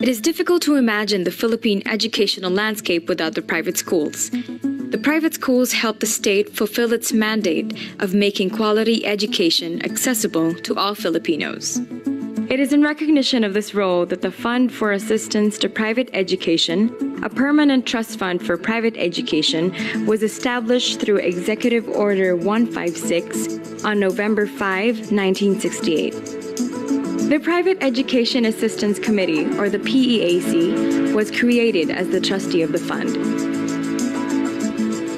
It is difficult to imagine the Philippine educational landscape without the private schools. The private schools help the state fulfill its mandate of making quality education accessible to all Filipinos. It is in recognition of this role that the Fund for Assistance to Private Education, a permanent trust fund for private education, was established through Executive Order 156 on November 5, 1968. The Private Education Assistance Committee, or the PEAC, was created as the trustee of the fund.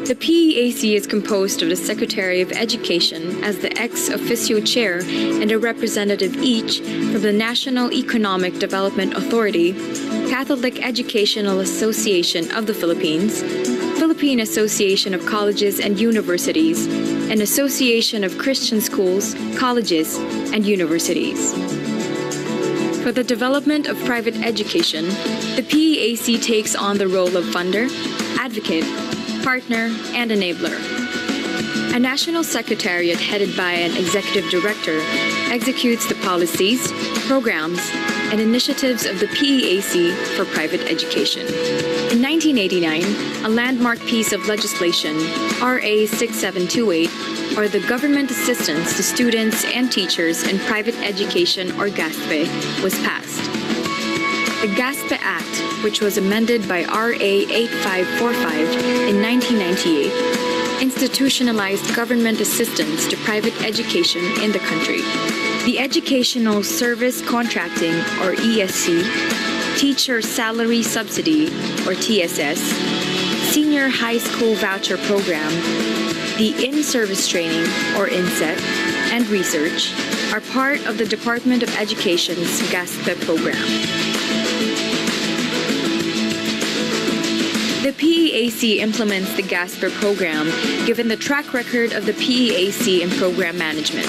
The PEAC is composed of the Secretary of Education as the ex officio chair and a representative each from the National Economic Development Authority, Catholic Educational Association of the Philippines, Philippine Association of Colleges and Universities, and Association of Christian Schools, Colleges, and Universities. For the development of private education, the PEAC takes on the role of funder, advocate, partner, and enabler. A national secretariat headed by an executive director executes the policies, programs, and initiatives of the PEAC for private education. In 1989, a landmark piece of legislation, RA 6728, or the Government Assistance to Students and Teachers in Private Education, or GAITF, was passed. The GAITF Act, which was amended by RA 8545 in 1998, institutionalized government assistance to private education in the country. The Educational Service Contracting, or ESC, Teacher Salary Subsidy, or TSS, Senior High School Voucher Program, the In-Service Training, or INSET, and Research are part of the Department of Education's GAITF program. The PEAC implements the GAITF program given the track record of the PEAC in program management.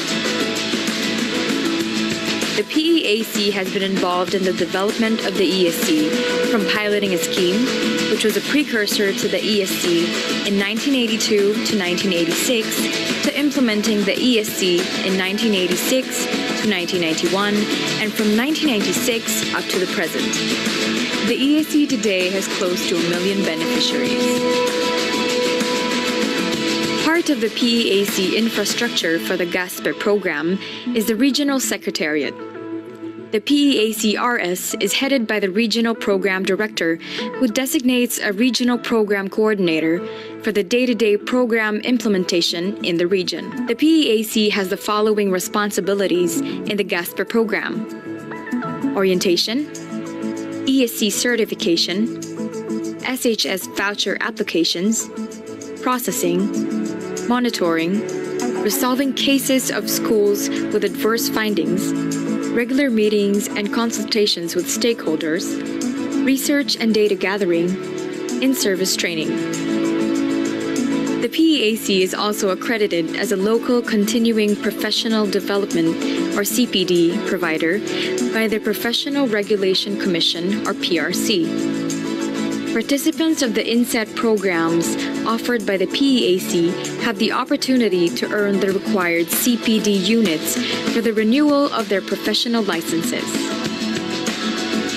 The PEAC has been involved in the development of the ESC, from piloting a scheme, which was a precursor to the ESC in 1982 to 1986, to implementing the ESC in 1986 to 1991, and from 1996 up to the present. The ESC today has close to 1 million beneficiaries. Part of the PEAC infrastructure for the GAITF program is the Regional Secretariat. The PEAC-RS is headed by the Regional Program Director, who designates a Regional Program Coordinator for the day-to-day program implementation in the region. The PEAC has the following responsibilities in the GAITF program: orientation, ESC certification, SHS voucher applications, processing, monitoring, resolving cases of schools with adverse findings, regular meetings and consultations with stakeholders, research and data gathering, in-service training. The PEAC is also accredited as a local continuing professional development, or CPD, provider by the Professional Regulation Commission, or PRC. Participants of the INSET programs offered by the PEAC have the opportunity to earn the required CPD units for the renewal of their professional licenses.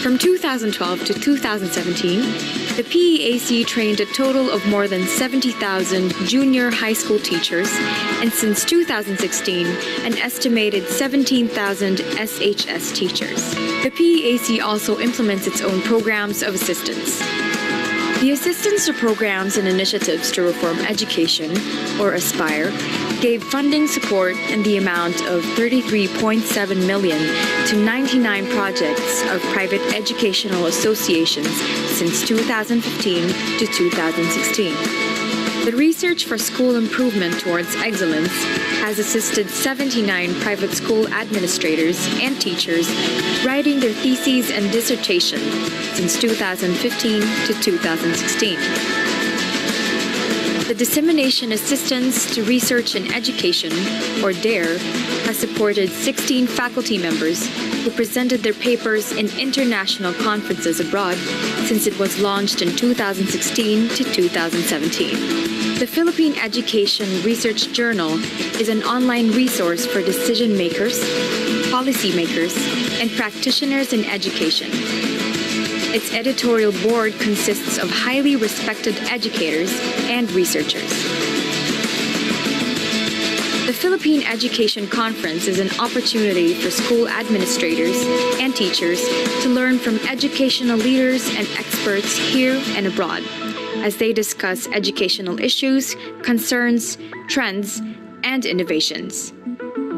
From 2012 to 2017, the PEAC trained a total of more than 70,000 junior high school teachers, and since 2016, an estimated 17,000 SHS teachers. The PEAC also implements its own programs of assistance. The Assistance to Programs and Initiatives to Reform Education, or ASPIRE, gave funding support in the amount of 33.7 million to 99 projects of private educational associations since 2015 to 2016. The Research for School Improvement Towards Excellence has assisted 79 private school administrators and teachers writing their theses and dissertation since 2015 to 2016. The Dissemination Assistance to Research and Education, or DARE, has supported 16 faculty members who presented their papers in international conferences abroad since it was launched in 2016 to 2017. The Philippine Education Research Journal is an online resource for decision makers, policymakers, and practitioners in education. Its editorial board consists of highly respected educators and researchers. The Philippine Education Conference is an opportunity for school administrators and teachers to learn from educational leaders and experts here and abroad as they discuss educational issues, concerns, trends, and innovations.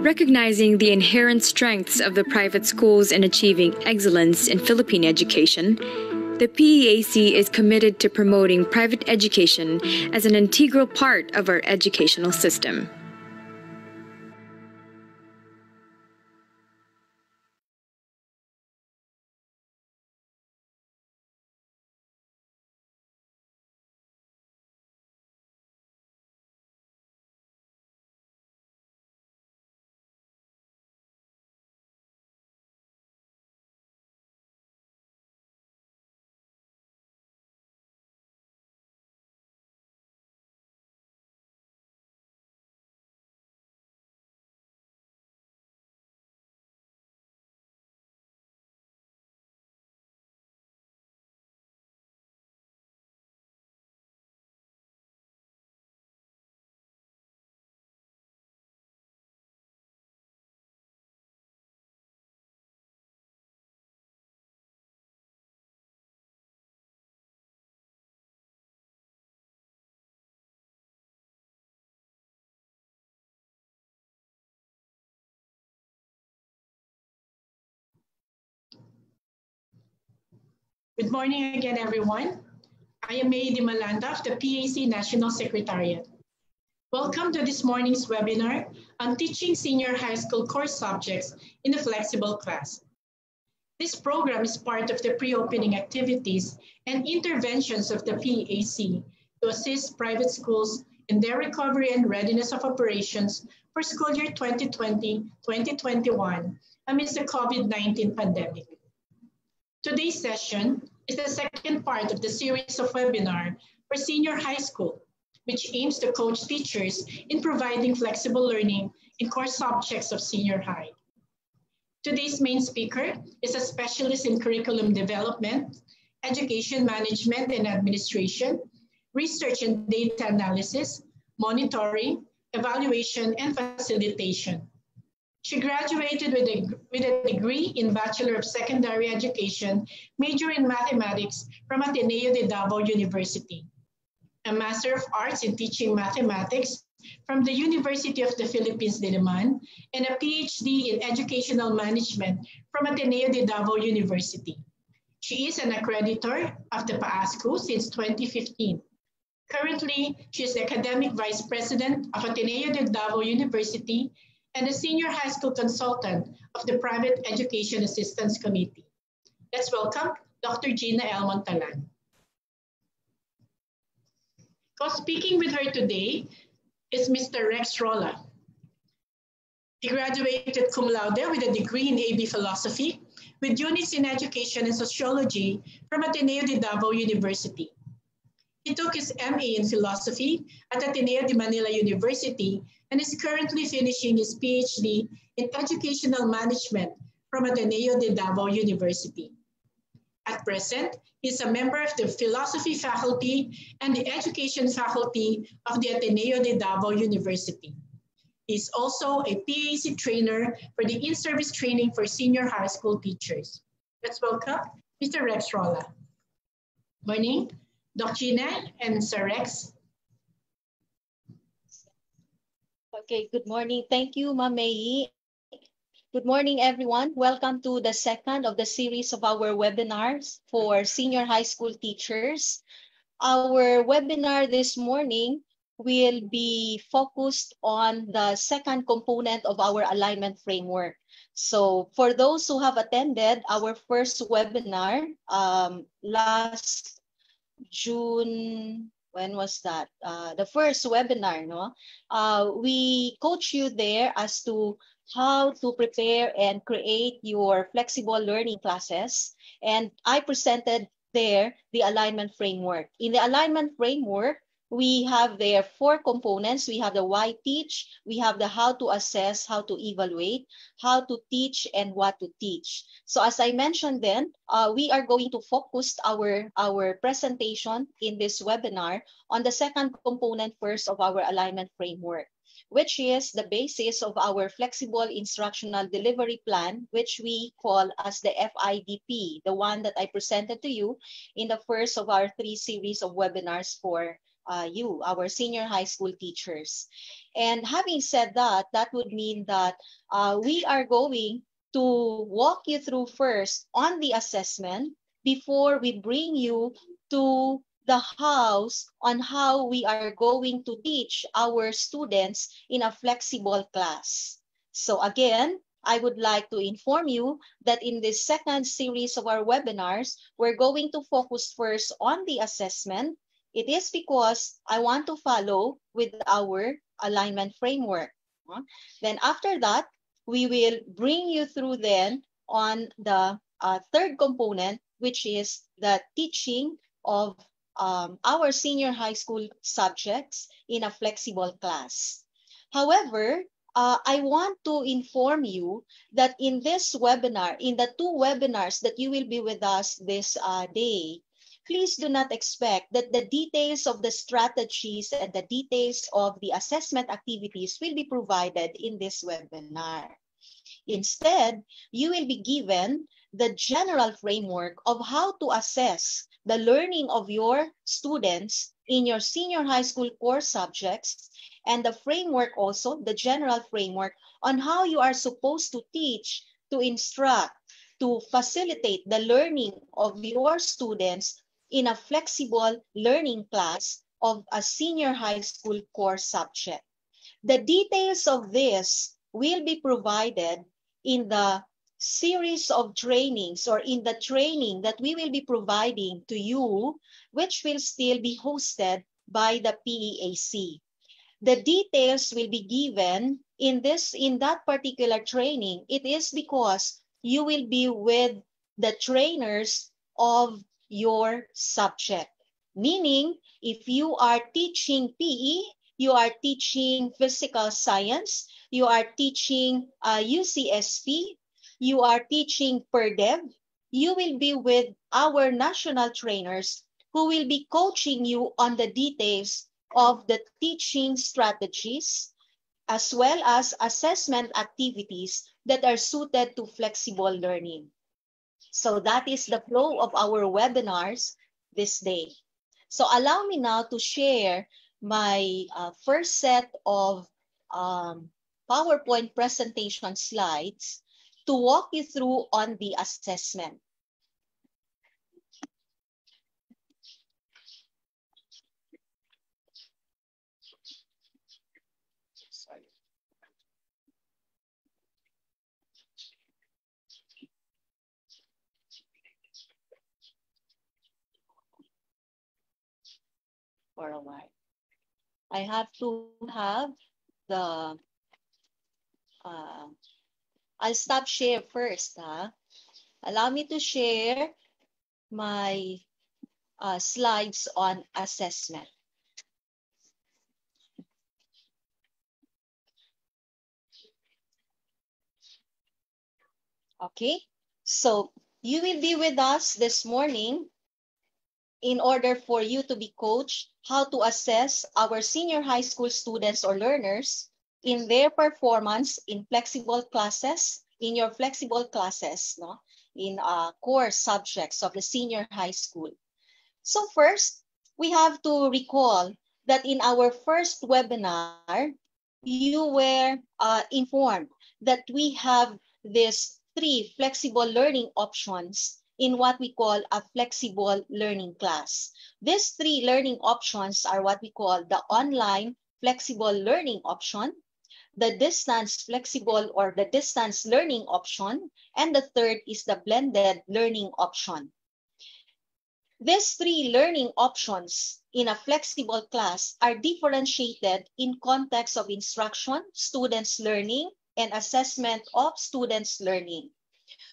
Recognizing the inherent strengths of the private schools in achieving excellence in Philippine education, the PEAC is committed to promoting private education as an integral part of our educational system. Good morning again, everyone. I am May Malanda of the PAC National Secretariat. Welcome to this morning's webinar on teaching senior high school course subjects in a flexible class. This program is part of the pre-opening activities and interventions of the PAC to assist private schools in their recovery and readiness of operations for school year 2020-2021 amidst the COVID-19 pandemic. Today's session is the second part of the series of webinar for senior high school, which aims to coach teachers in providing flexible learning in core subjects of senior high. Today's main speaker is a specialist in curriculum development, education management and administration, research and data analysis, monitoring, evaluation, and facilitation. She graduated with a degree in Bachelor of Secondary Education, major in mathematics from Ateneo de Davao University, a Master of Arts in Teaching Mathematics from the University of the Philippines, Diliman, and a PhD in Educational Management from Ateneo de Davao University. She is an accreditor of the PAASCO since 2015. Currently, she is the Academic Vice President of Ateneo de Davao University and a senior high school consultant of the Private Education Assistance Committee. Let's welcome Dr. Gina L. Montalan. Co-speaking with her today is Mr. Rex Rolla. He graduated cum laude with a degree in AB Philosophy with units in Education and Sociology from Ateneo de Davao University. He took his MA in Philosophy at Ateneo de Manila University and is currently finishing his PhD in Educational Management from Ateneo de Davao University. At present, he is a member of the Philosophy faculty and the Education faculty of the Ateneo de Davao University. He is also a PAC trainer for the in-service training for senior high school teachers. Let's welcome Mr. Rex Rolla. Morning. Dr. Gina and Sir Rex. Okay, good morning. Thank you, Ma'am May. Good morning, everyone. Welcome to the second of the series of our webinars for senior high school teachers. Our webinar this morning will be focused on the second component of our alignment framework. So for those who have attended our first webinar last June, when was that? The first webinar, no? We coach you there as to how to prepare and create your flexible learning classes. And I presented there the alignment framework. In the alignment framework, we have there 4 components. We have the why teach, we have the how to assess, how to evaluate, how to teach, and what to teach. So as I mentioned then, we are going to focus our presentation in this webinar on the second component first of our alignment framework, which is the basis of our flexible instructional delivery plan, which we call as the FIDP, the one that I presented to you in the first of our 3 series of webinars for you, our senior high school teachers. And having said that, that would mean that we are going to walk you through first on the assessment before we bring you to the house on how we are going to teach our students in a flexible class. So again, I would like to inform you that in this second series of our webinars, we're going to focus first on the assessment. It is because I want to follow with our alignment framework. Then after that, we will bring you through then on the third component, which is the teaching of our senior high school subjects in a flexible class. However, I want to inform you that in this webinar, in the 2 webinars that you will be with us this day, please do not expect that the details of the strategies and the details of the assessment activities will be provided in this webinar. Instead, you will be given the general framework of how to assess the learning of your students in your senior high school core subjects, and the framework also, the general framework on how you are supposed to teach, to instruct, to facilitate the learning of your students in a flexible learning class of a senior high school core subject. The details of this will be provided in the series of trainings or in the training that we will be providing to you, which will still be hosted by the PEAC. The details will be given in that particular training. It is because you will be with the trainers of your subject. Meaning, if you are teaching PE, you are teaching physical science, you are teaching UCSP, you are teaching PERDEV, you will be with our national trainers who will be coaching you on the details of the teaching strategies as well as assessment activities that are suited to flexible learning. So that is the flow of our webinars this day. So allow me now to share my first set of PowerPoint presentation slides to walk you through on the assessment. For a while. I have to have the, I'll stop share first. Allow me to share my slides on assessment. Okay, so you will be with us this morning in order for you to be coached how to assess our senior high school students or learners in their performance in flexible classes, in your flexible classes, no? In core subjects of the senior high school. So first, we have to recall that in our first webinar, you were informed that we have these 3 flexible learning options in what we call a flexible learning class. These 3 learning options are what we call the online flexible learning option, the distance flexible or the distance learning option, and the third is the blended learning option. These 3 learning options in a flexible class are differentiated in context of instruction, students' learning, and assessment of students' learning.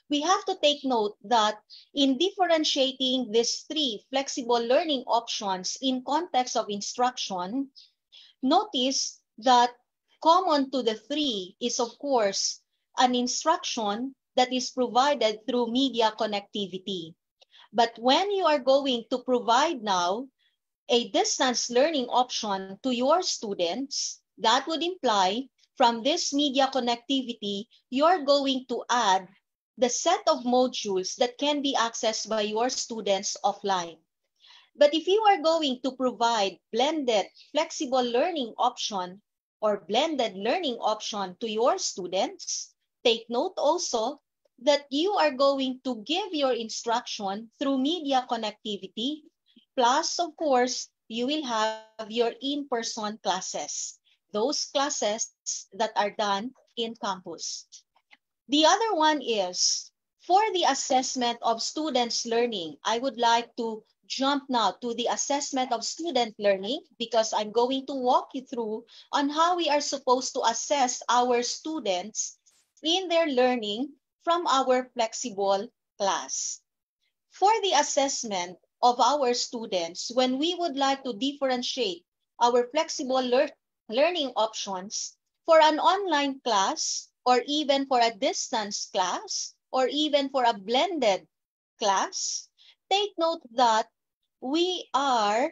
we have to take note that in differentiating these three flexible learning options in context of instruction, notice that common to the three is, of course, an instruction that is provided through media connectivity. But when you are going to provide now a distance learning option to your students, that would imply from this media connectivity, you're going to add the set of modules that can be accessed by your students offline. But if you are going to provide blended flexible learning option or blended learning option to your students, take note also that you are going to give your instruction through media connectivity. Plus, of course, you will have your in-person classes, those classes that are done in campus. The other one is for the assessment of students' learning. I would like to jump now to the assessment of student learning because I'm going to walk you through on how we are supposed to assess our students in their learning from our flexible class. For the assessment of our students, when we would like to differentiate our flexible learning options for an online class or even for a distance class or even for a blended class, take note that we are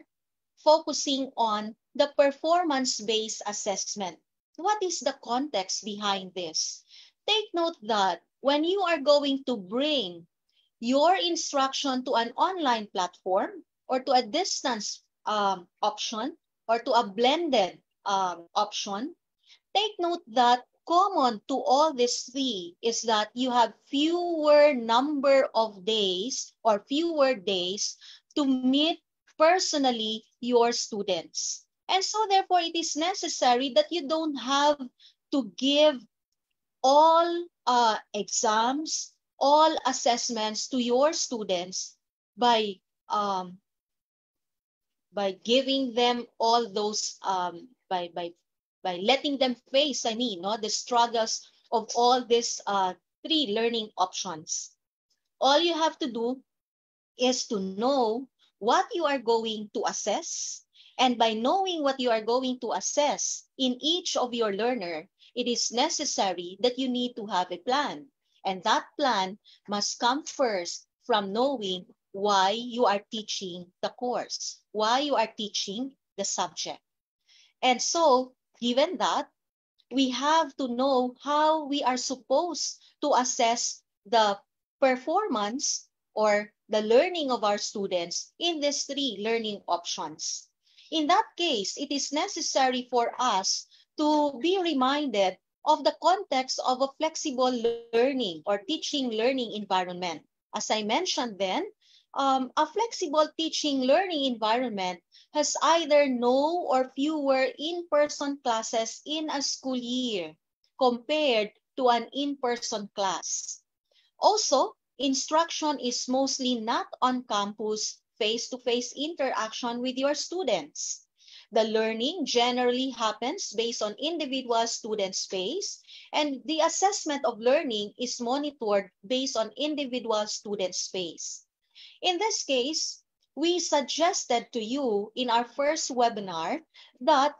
focusing on the performance-based assessment. What is the context behind this? Take note that when you are going to bring your instruction to an online platform or to a distance option or to a blended option, take note that common to all these three is that you have fewer number of days or fewer days to meet personally your students. And so therefore it is necessary that you don't have to give all exams, all assessments to your students by giving them all those by letting them face the struggles of all these three learning options. All you have to do is to know what you are going to assess, and by knowing what you are going to assess in each of your learner, it is necessary that you need to have a plan. And that plan must come first from knowing why you are teaching the course, why you are teaching the subject. And so, given that, we have to know how we are supposed to assess the performance or the learning of our students in these three learning options. In that case, it is necessary for us to be reminded of the context of a flexible learning or teaching learning environment. As I mentioned then, a flexible teaching learning environment has either no or fewer in-person classes in a school year compared to an in-person class. Also, instruction is mostly not on campus face-to-face interaction with your students. The learning generally happens based on individual student space, and the assessment of learning is monitored based on individual student space. In this case, we suggested to you in our first webinar that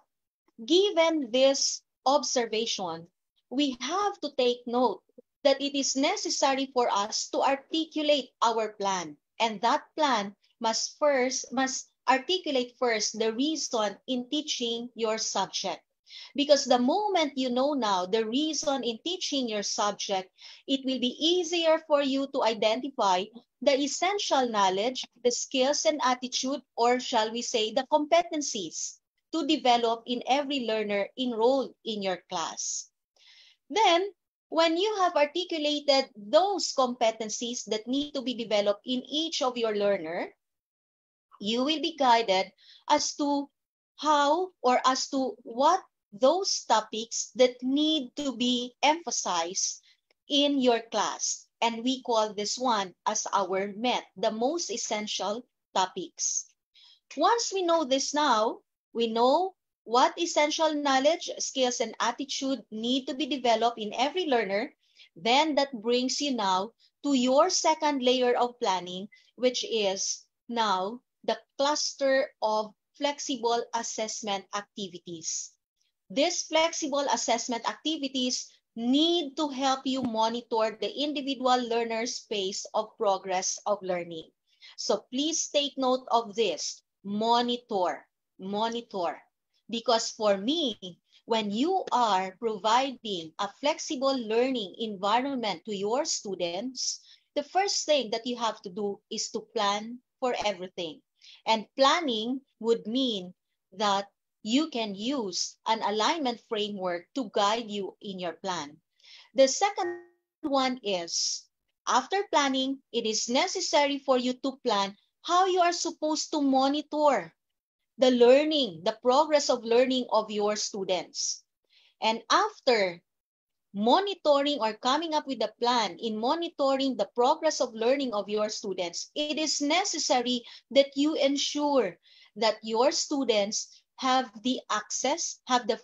given this observation, we have to take note that it is necessary for us to articulate our plan. And that plan must articulate first the reason in teaching your subject. Because the moment you know now the reason in teaching your subject, it will be easier for you to identify the essential knowledge, the skills and attitude, or shall we say the competencies to develop in every learner enrolled in your class. Then, when you have articulated those competencies that need to be developed in each of your learner, you will be guided as to how or as to what those topics that need to be emphasized in your class. And we call this one as our MET, the most essential topics. Once we know this now, we know what essential knowledge, skills, and attitude need to be developed in every learner. Then that brings you now to your second layer of planning, which is now the cluster of flexible assessment activities. These flexible assessment activities need to help you monitor the individual learner's pace of progress of learning. So please take note of this. Monitor. Because for me, when you are providing a flexible learning environment to your students, the first thing that you have to do is to plan for everything. And planning would mean that you can use an alignment framework to guide you in your plan. The second one is, after planning, it is necessary for you to plan how you are supposed to monitor the learning, the progress of learning of your students. And after monitoring or coming up with a plan in monitoring the progress of learning of your students, it is necessary that you ensure that your students have the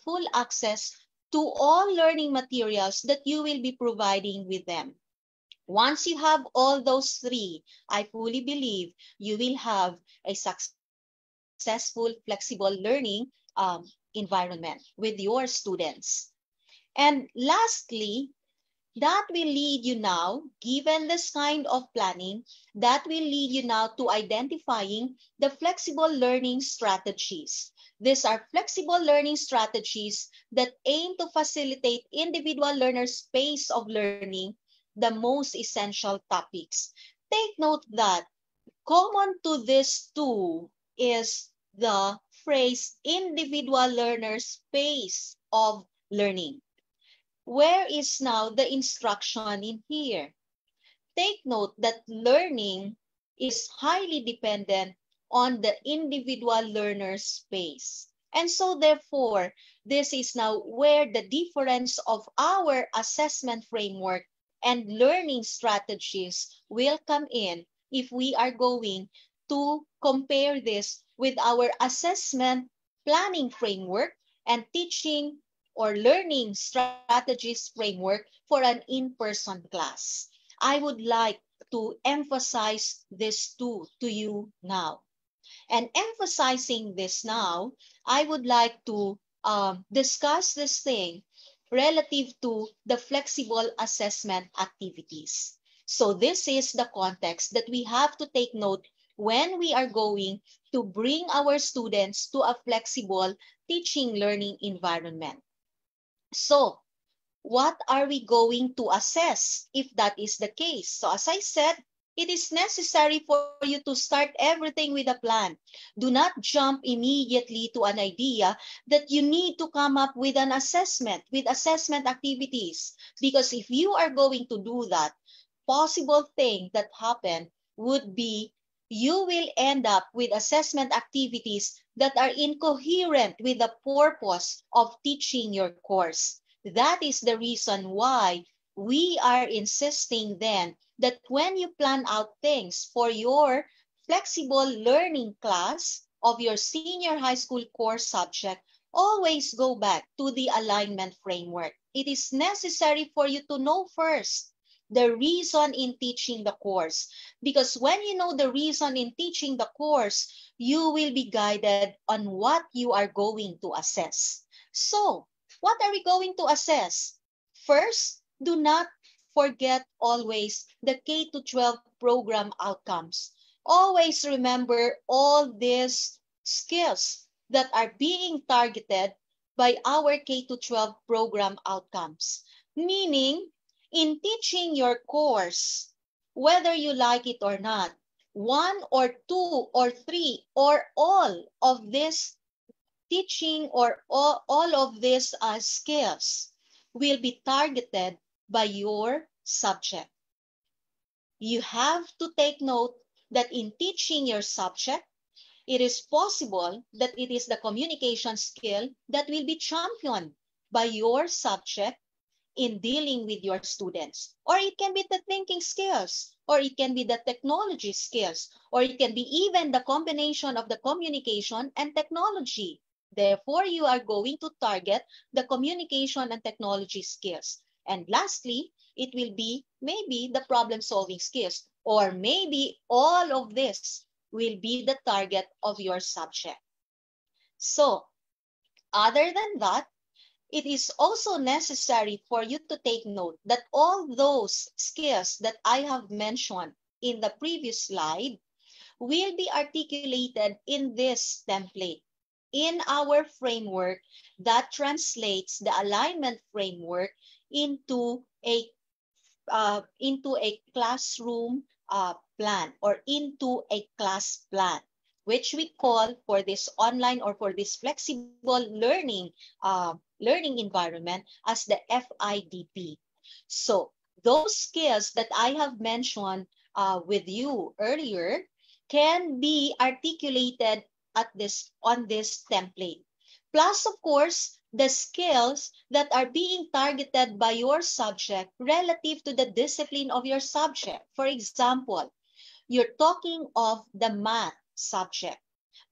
full access to all learning materials that you will be providing with them. Once you have all those three, I fully believe you will have a successful, flexible learning environment with your students. And lastly, that will lead you now, given this kind of planning, that will lead you now to identifying the flexible learning strategies. These are flexible learning strategies that aim to facilitate individual learners' pace of learning, the most essential topics. Take note that common to these two is the phrase individual learner's pace of learning. Where is now the instruction in here? Take note that learning is highly dependent on the individual learner's pace. And so therefore, this is now where the difference of our assessment framework and learning strategies will come in if we are going to compare this with our assessment planning framework and teaching or learning strategies framework for an in-person class. I would like to emphasize this to you now. And emphasizing this now, I would like to discuss this thing relative to the flexible assessment activities. So this is the context that we have to take note when we are going to bring our students to a flexible teaching learning environment. So what are we going to assess if that is the case? So as I said, it is necessary for you to start everything with a plan. Do not jump immediately to an idea that you need to come up with an assessment, with assessment activities. Because if you are going to do that, possible thing that happen would be you will end up with assessment activities that are incoherent with the purpose of teaching your course. That is the reason why we are insisting then that when you plan out things for your flexible learning class of your senior high school course subject, always go back to the alignment framework. It is necessary for you to know first the reason in teaching the course. Because when you know the reason in teaching the course, you will be guided on what you are going to assess. So, what are we going to assess? First, do not forget always the K-12 program outcomes. Always remember all these skills that are being targeted by our K-12 program outcomes. Meaning, in teaching your course, whether you like it or not, one or two or three or all of this teaching or all of these skills will be targeted by your subject. You have to take note that in teaching your subject, it is possible that it is the communication skill that will be championed by your subject in dealing with your students. Or it can be the thinking skills, or it can be the technology skills, or it can be even the combination of the communication and technology. Therefore, you are going to target the communication and technology skills. And lastly, it will be maybe the problem-solving skills, or maybe all of this will be the target of your subject. So, other than that, it is also necessary for you to take note that all those skills that I have mentioned in the previous slide will be articulated in this template, in our framework that translates the alignment framework into a classroom plan, or into a class plan, which we call for this online or for this flexible learning environment as the FIDP. So those skills that I have mentioned with you earlier can be articulated on this template. Plus, of course, the skills that are being targeted by your subject relative to the discipline of your subject. For example, you're talking of the math subject.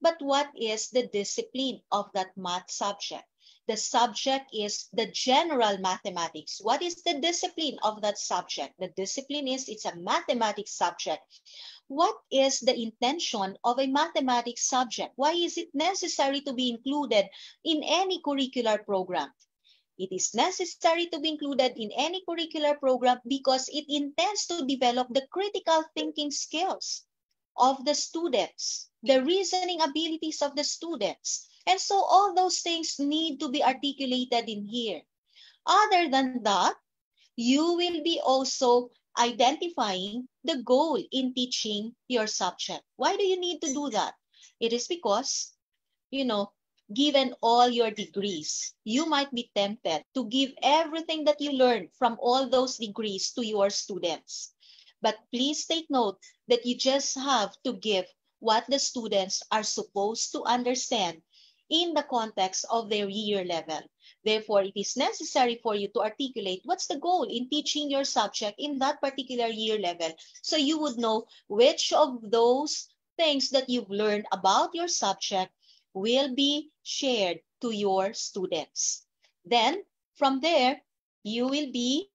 But what is the discipline of that math subject? The subject is the general mathematics. What is the discipline of that subject? The discipline is it's a mathematics subject. What is the intention of a mathematics subject? Why is it necessary to be included in any curricular program? It is necessary to be included in any curricular program because it intends to develop the critical thinking skills of the students, the reasoning abilities of the students. And so all those things need to be articulated in here. Other than that, you will be also identifying the goal in teaching your subject. Why do you need to do that? It is because, given all your degrees, you might be tempted to give everything that you learned from all those degrees to your students. But please take note that you just have to give what the students are supposed to understand in the context of their year level. Therefore, it is necessary for you to articulate what's the goal in teaching your subject in that particular year level, so you would know which of those things that you've learned about your subject will be shared to your students. Then, from there, you will be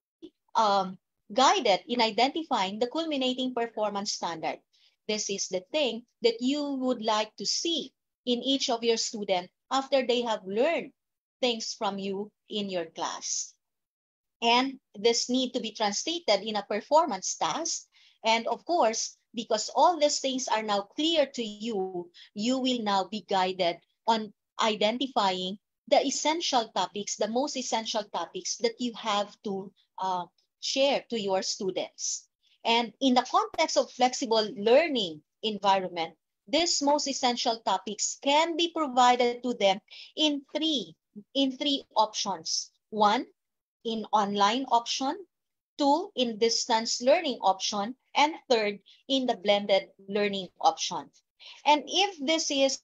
guided in identifying the culminating performance standard. This is the thing that you would like to see in each of your students after they have learned things from you in your class. And this need to be translated in a performance task. And of course, because all these things are now clear to you, you will now be guided on identifying the essential topics, the most essential topics that you have to share to your students. And in the context of flexible learning environment, these most essential topics can be provided to them in three options. One, in online option. Two, in distance learning option. And third, in the blended learning option. And if this is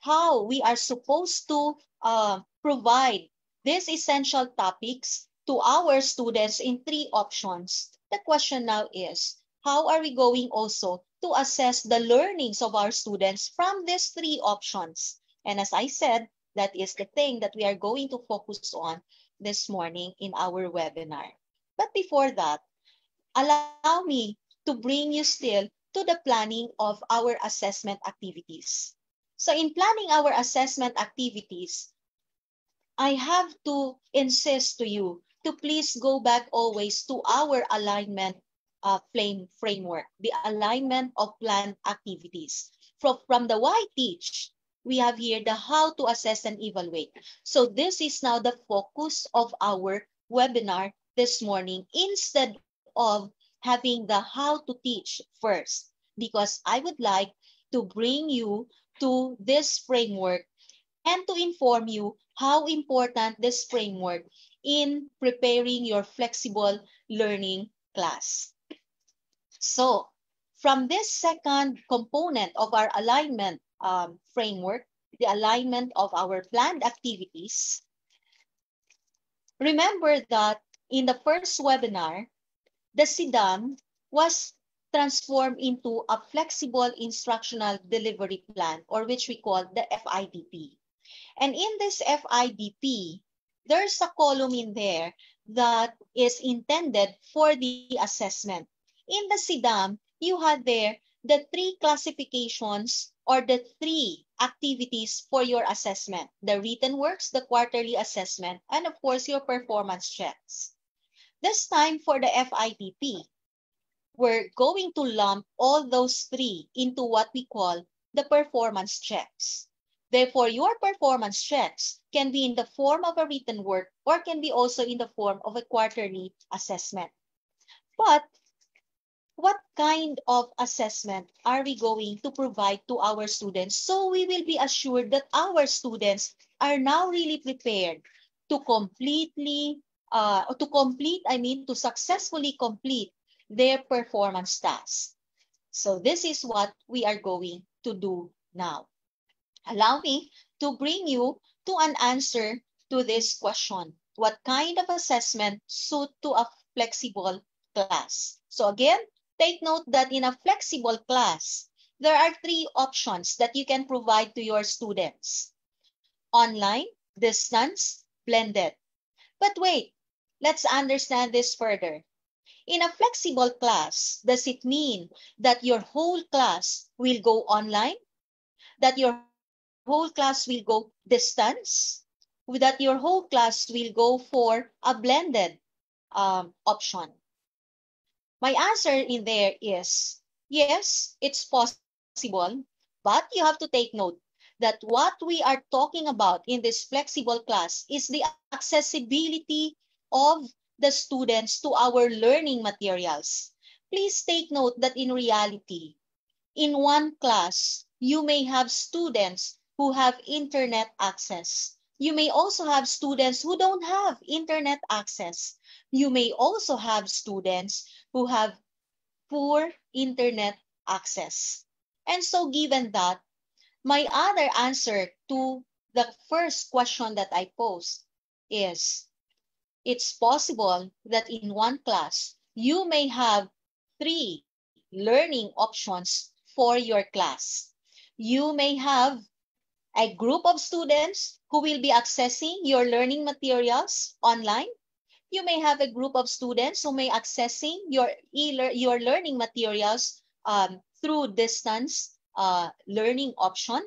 how we are supposed to provide these essential topics to our students in three options, the question now is, how are we going also to assess the learnings of our students from these three options? And as I said, that is the thing that we are going to focus on this morning in our webinar. But before that, allow me to bring you still to the planning of our assessment activities. So in planning our assessment activities, I have to insist to you to please go back always to our alignment framework, the alignment of planned activities. From the why teach, we have here the how to assess and evaluate. So this is now the focus of our webinar this morning, instead of having the how to teach first, because I would like to bring you to this framework and to inform you how important this framework in preparing your flexible learning class. So from this second component of our alignment framework, the alignment of our planned activities, remember that in the first webinar, the SIDAM was transformed into a flexible instructional delivery plan, or which we call the FIDP. And in this FIDP, there's a column in there that is intended for the assessment. In the SIDAM, you have there the 3 classifications or the 3 activities for your assessment: the written works, the quarterly assessment, and of course your performance checks. This time for the FITP, we're going to lump all those 3 into what we call the performance checks. Therefore, your performance checks can be in the form of a written work or can be also in the form of a quarterly assessment. But what kind of assessment are we going to provide to our students so we will be assured that our students are now really prepared to to successfully complete their performance tasks? So this is what we are going to do now. Allow me to bring you to an answer to this question. What kind of assessment suit to a flexible class? So again, take note that in a flexible class, there are 3 options that you can provide to your students: online, distance, blended. But wait, let's understand this further. In a flexible class, does it mean that your whole class will go online? That your whole class will go distance? That your whole class will go for a blended option? My answer in there is yes, it's possible, but you have to take note that what we are talking about in this flexible class is the accessibility of the students to our learning materials. Please take note that in reality, in one class, you may have students who have internet access. You may also have students who don't have internet access. You may also have students who have poor internet access. And so given that, my other answer to the first question that I posed is it's possible that in one class, you may have 3 learning options for your class. You may have a group of students who will be accessing your learning materials online. You may have a group of students who may accessing your learning materials through distance learning option.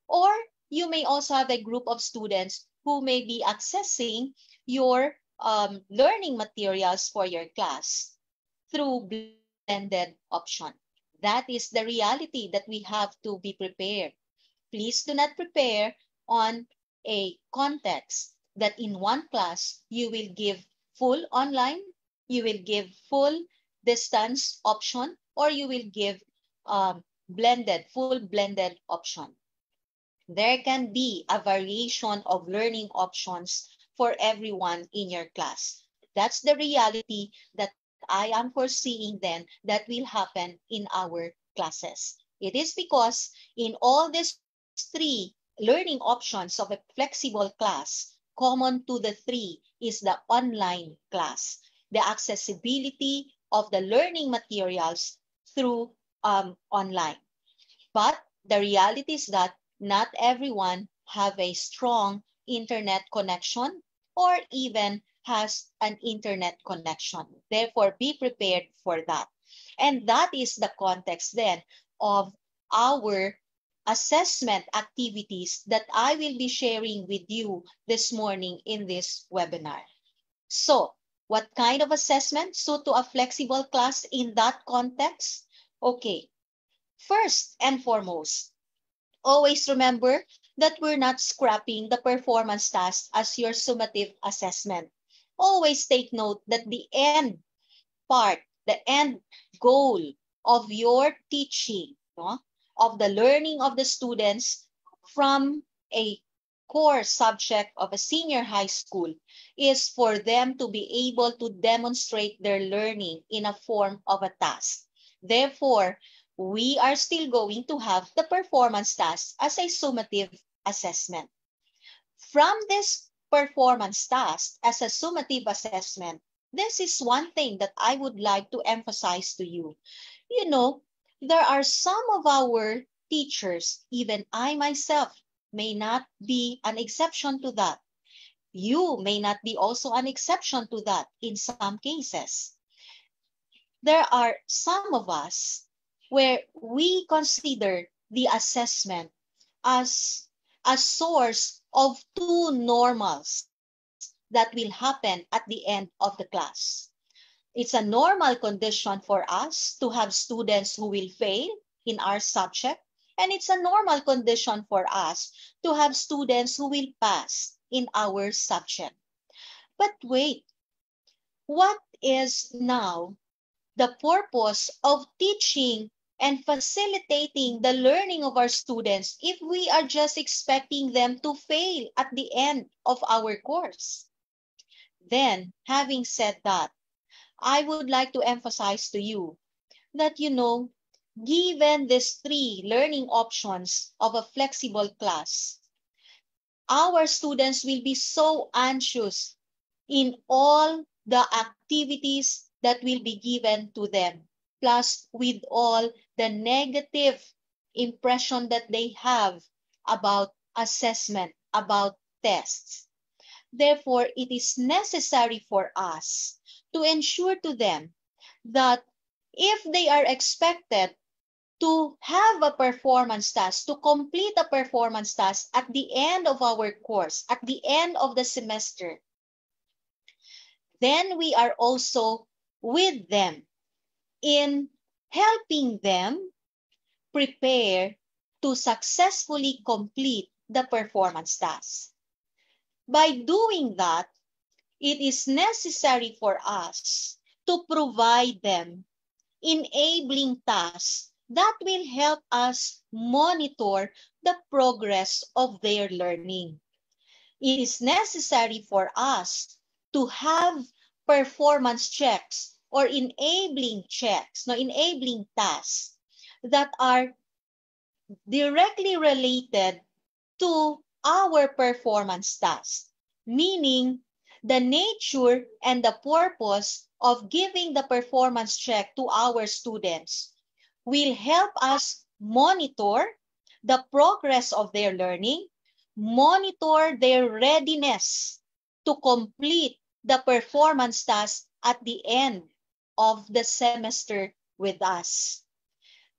Or you may also have a group of students who may be accessing your learning materials for your class through blended option. That is the reality that we have to be prepared. Please do not prepare on a context that in one class you will give full online, you will give full distance option, or you will give full blended option. There can be a variation of learning options for everyone in your class. That's the reality that I am foreseeing then that will happen in our classes. It is because in all these 3 learning options of a flexible class, common to the 3 is the online class, the accessibility of the learning materials through online. But the reality is that not everyone have a strong internet connection or even has an internet connection. Therefore, be prepared for that. And that is the context then of our assessment activities that I will be sharing with you this morning in this webinar. So, what kind of assessment suit to a flexible class in that context? Okay, first and foremost, always remember that we're not scrapping the performance task as your summative assessment. Always take note that the end part, the end goal of your teaching, of the learning of the students from a core subject of a senior high school is for them to be able to demonstrate their learning in a form of a task. Therefore, we are still going to have the performance task as a summative assessment. From this performance task as a summative assessment, this is one thing that I would like to emphasize to you. You know, there are some of our teachers, even I myself may not be an exception to that. You may not be also an exception to that in some cases. There are some of us where we consider the assessment as a source of two normals that will happen at the end of the class. It's a normal condition for us to have students who will fail in our subject, and it's a normal condition for us to have students who will pass in our subject. But wait, what is now the purpose of teaching and facilitating the learning of our students if we are just expecting them to fail at the end of our course? Then, having said that, I would like to emphasize to you that, given these three learning options of a flexible class, our students will be so anxious in all the activities that will be given to them, plus with all the negative impression that they have about assessment, about tests. Therefore, it is necessary for us to ensure to them that if they are expected to have a performance task, to complete a performance task at the end of our course, at the end of the semester, then we are also with them in helping them prepare to successfully complete the performance task. By doing that, it is necessary for us to provide them enabling tasks that will help us monitor the progress of their learning. It is necessary for us to have performance checks or enabling checks, enabling tasks that are directly related to our performance tasks, meaning the nature and the purpose of giving the performance check to our students will help us monitor the progress of their learning, monitor their readiness to complete the performance task at the end of the semester with us.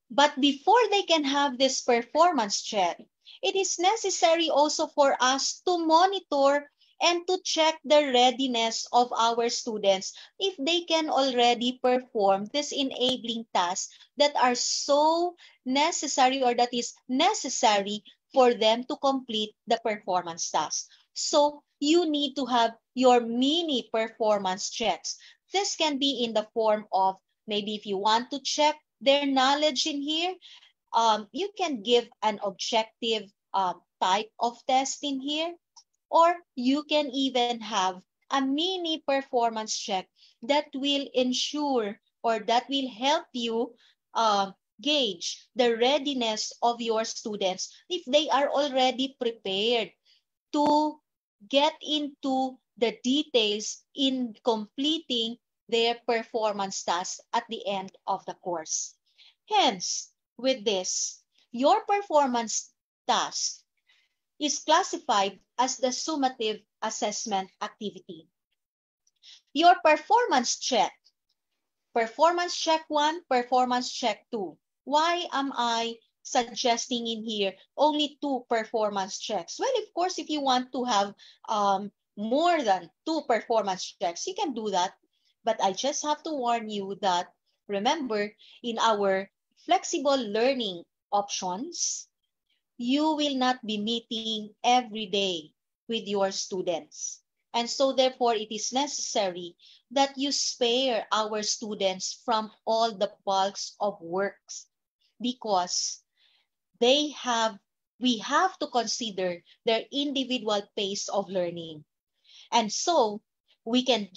But before they can have this performance check, it is necessary also for us to monitor and to check the readiness of our students if they can already perform this enabling tasks that are so necessary or that is necessary for them to complete the performance task. So you need to have your mini performance checks. This can be in the form of maybe if you want to check their knowledge in here, you can give an objective type of test in here, or you can even have a mini performance check that will ensure or that will help you gauge the readiness of your students if they are already prepared to get into the details in completing their performance tasks at the end of the course. Hence, with this, your performance task is classified as the summative assessment activity. Your performance check 1, performance check 2. Why am I suggesting in here only 2 performance checks? Well, of course, if you want to have more than 2 performance checks, you can do that. But I just have to warn you that, remember, in our flexible learning options, you will not be meeting every day with your students. And so therefore, it is necessary that you spare our students from all the bulks of works because we have to consider their individual pace of learning. And so we can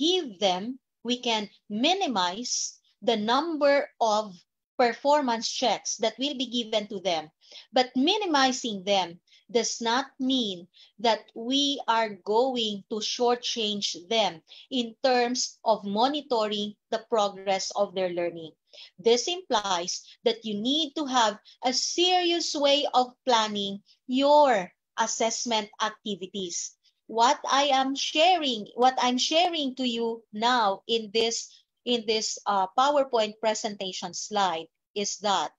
minimize the number of performance checks that will be given to them. But minimizing them does not mean that we are going to shortchange them in terms of monitoring the progress of their learning. This implies that you need to have a serious way of planning your assessment activities. what I'm sharing to you now in this PowerPoint presentation slide is that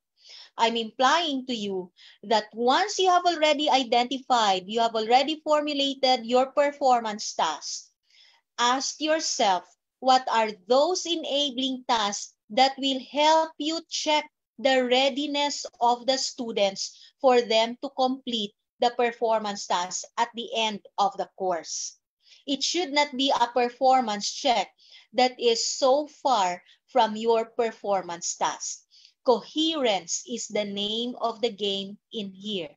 I'm implying to you that once you have already identified, you have already formulated your performance tasks, ask yourself, what are those enabling tasks that will help you check the readiness of the students for them to complete the performance tasks at the end of the course. It should not be a performance check that is so far from your performance task. Coherence is the name of the game in here.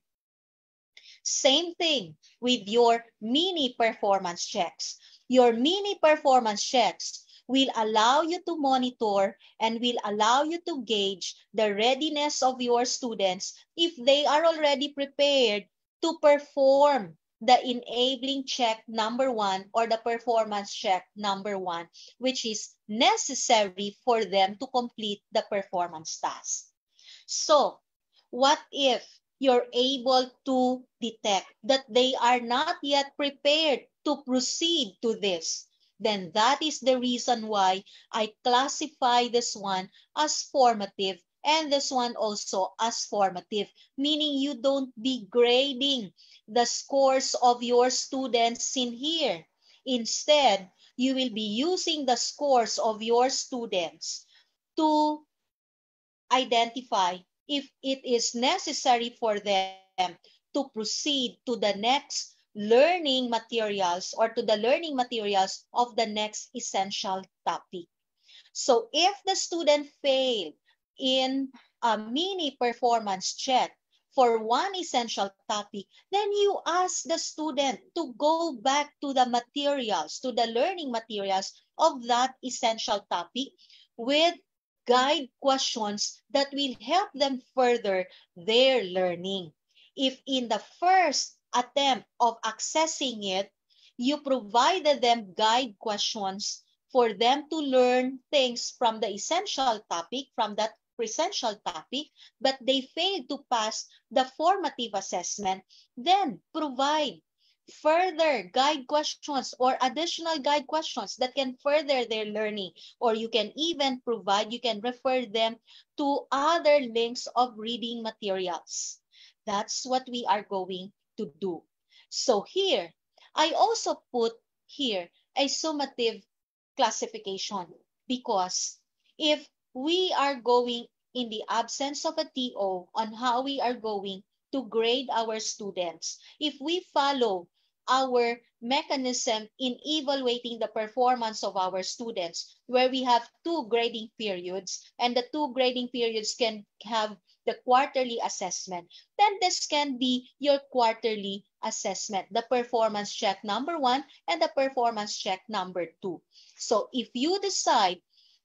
Same thing with your mini performance checks. Your mini performance checks will allow you to monitor and will allow you to gauge the readiness of your students if they are already prepared to perform the enabling check number 1 or the performance check number 1, which is necessary for them to complete the performance task. So, what if you're able to detect that they are not yet prepared to proceed to this? Then that is the reason why I classify this one as formative and this one also as formative, meaning you don't be grading the scores of your students in here. Instead, you will be using the scores of your students to identify if it is necessary for them to proceed to the next learning materials or to the learning materials of the next essential topic. So if the student failed in a mini performance check for one essential topic, then you ask the student to go back to the materials, to the learning materials of that essential topic with guide questions that will help them further their learning. If in the first attempt of accessing it, you provided them guide questions for them to learn things from the essential topic, from that essential topic, but they failed to pass the formative assessment, then provide further guide questions or additional guide questions that can further their learning, or you can even provide, you can refer them to other links of reading materials. That's what we are going to do. So here, I also put here a summative classification, because if we are going in the absence of a TO on how we are going to grade our students, if we follow our mechanism in evaluating the performance of our students, where we have 2 grading periods, and the 2 grading periods can have the quarterly assessment, then this can be your quarterly assessment, the performance check number 1 and the performance check number 2. So if you decide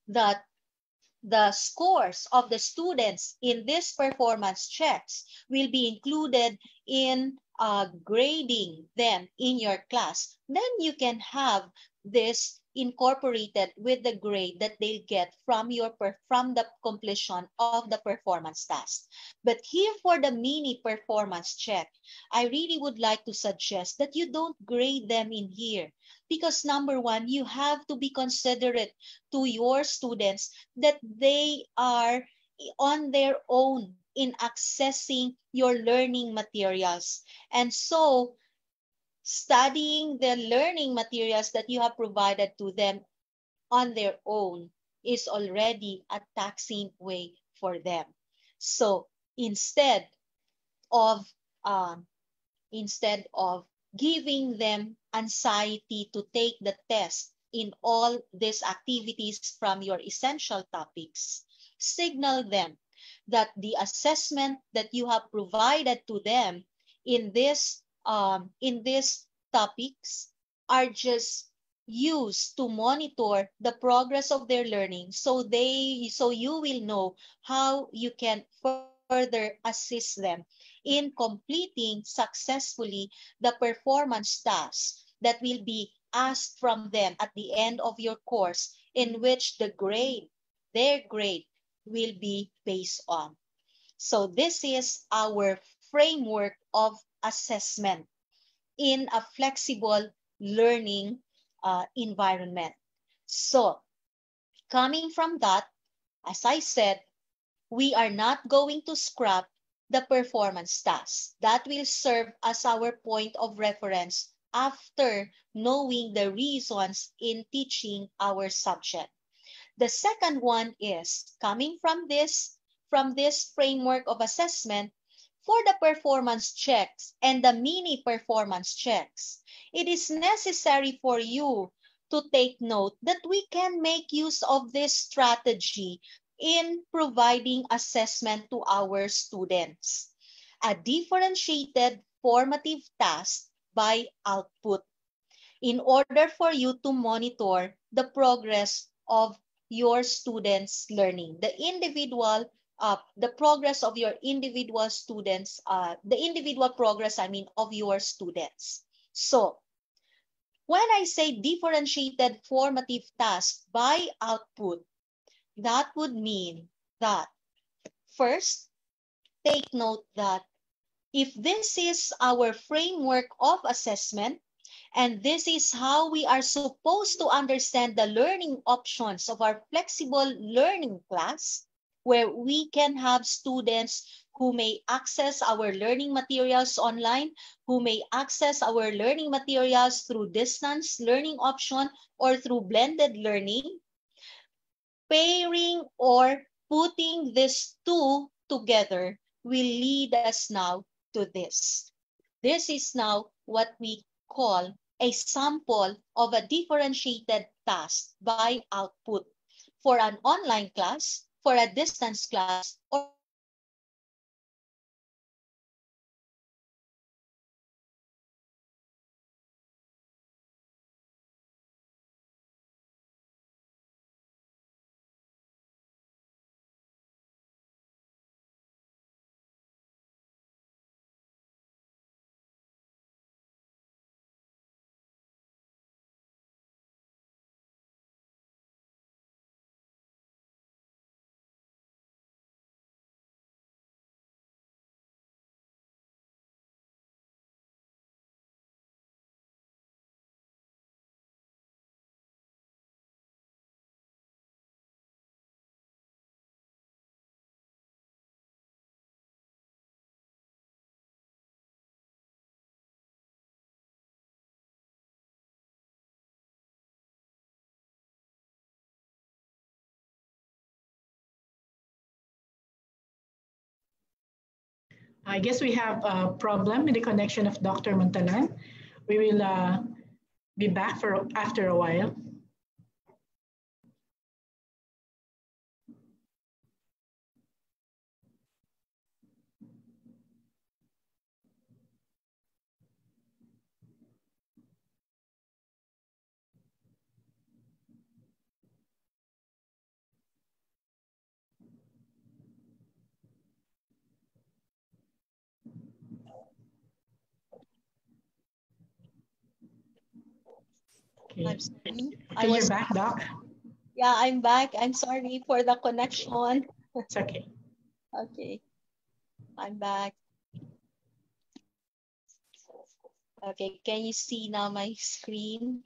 that the scores of the students in these performance checks will be included in grading them in your class, then you can have this incorporated with the grade that they'll get from the completion of the performance task. But here for the mini performance check, I really would like to suggest that you don't grade them in here, because number 1, you have to be considerate to your students that they are on their own in accessing your learning materials. And so studying the learning materials that you have provided to them on their own is already a taxing way for them. So instead of giving them anxiety to take the test in all these activities from your essential topics, signal them that the assessment that you have provided to them in these topics are just used to monitor the progress of their learning, so you will know how you can further assist them in completing successfully the performance tasks that will be asked from them at the end of your course, in which their grade will be based on. So this is our framework of assessment. in a flexible learning environment. So coming from that, as I said, we are not going to scrap the performance task. That will serve as our point of reference after knowing the reasons in teaching our subject. The second one is coming from this framework of assessment. For the performance checks and the mini performance checks, it is necessary for you to take note that we can make use of this strategy in providing assessment to our students. A differentiated formative task by output in order for you to monitor the progress of your students' learning, the progress of your individual students, the individual progress, of your students. So when I say differentiated formative task by output, that would mean that first, take note that if this is our framework of assessment, and this is how we are supposed to understand the learning options of our flexible learning class, where we can have students who may access our learning materials online, who may access our learning materials through distance learning option or through blended learning. Pairing or putting these two together will lead us now to this. This is now what we call a sample of a differentiated task by output for an online class, for a distance class, or I guess we have a problem with the connection of Dr. Montalan. We will be back after a while. Okay. I'm sorry. Okay, you're back, Doc. Yeah, I'm back. I'm sorry for the connection. It's okay. Okay, I'm back. Okay, can you see now my screen?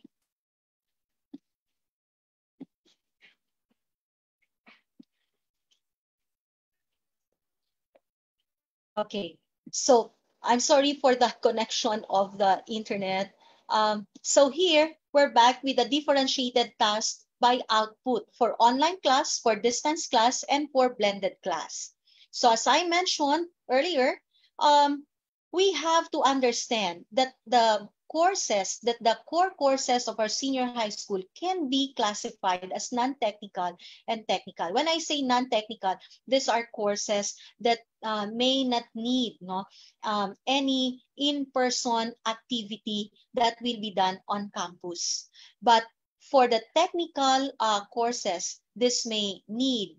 Okay, so I'm sorry for the connection of the internet. So here, we're back with a differentiated task by output for online class, for distance class, and for blended class. So as I mentioned earlier, we have to understand that the core courses of our senior high school can be classified as non-technical and technical. When I say non-technical, these are courses that may not need any in-person activity that will be done on campus. But for the technical courses, this may need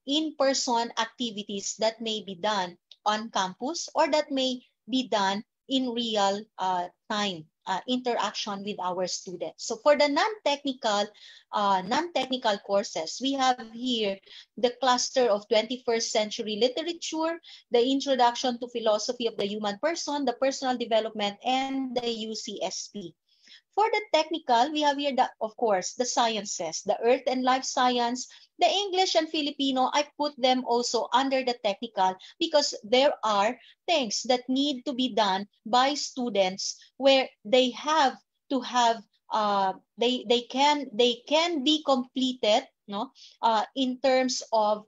in-person activities that may be done on campus or that may be done in real time interaction with our students. So for the non-technical courses, we have here the cluster of 21st century literature, the introduction to philosophy of the human person, the personal development, and the UCSP. For the technical, we have here, of course, the sciences, the earth and life science, the English and Filipino. I put them also under the technical because there are things that need to be done by students where they have to have, they can be completed, in terms of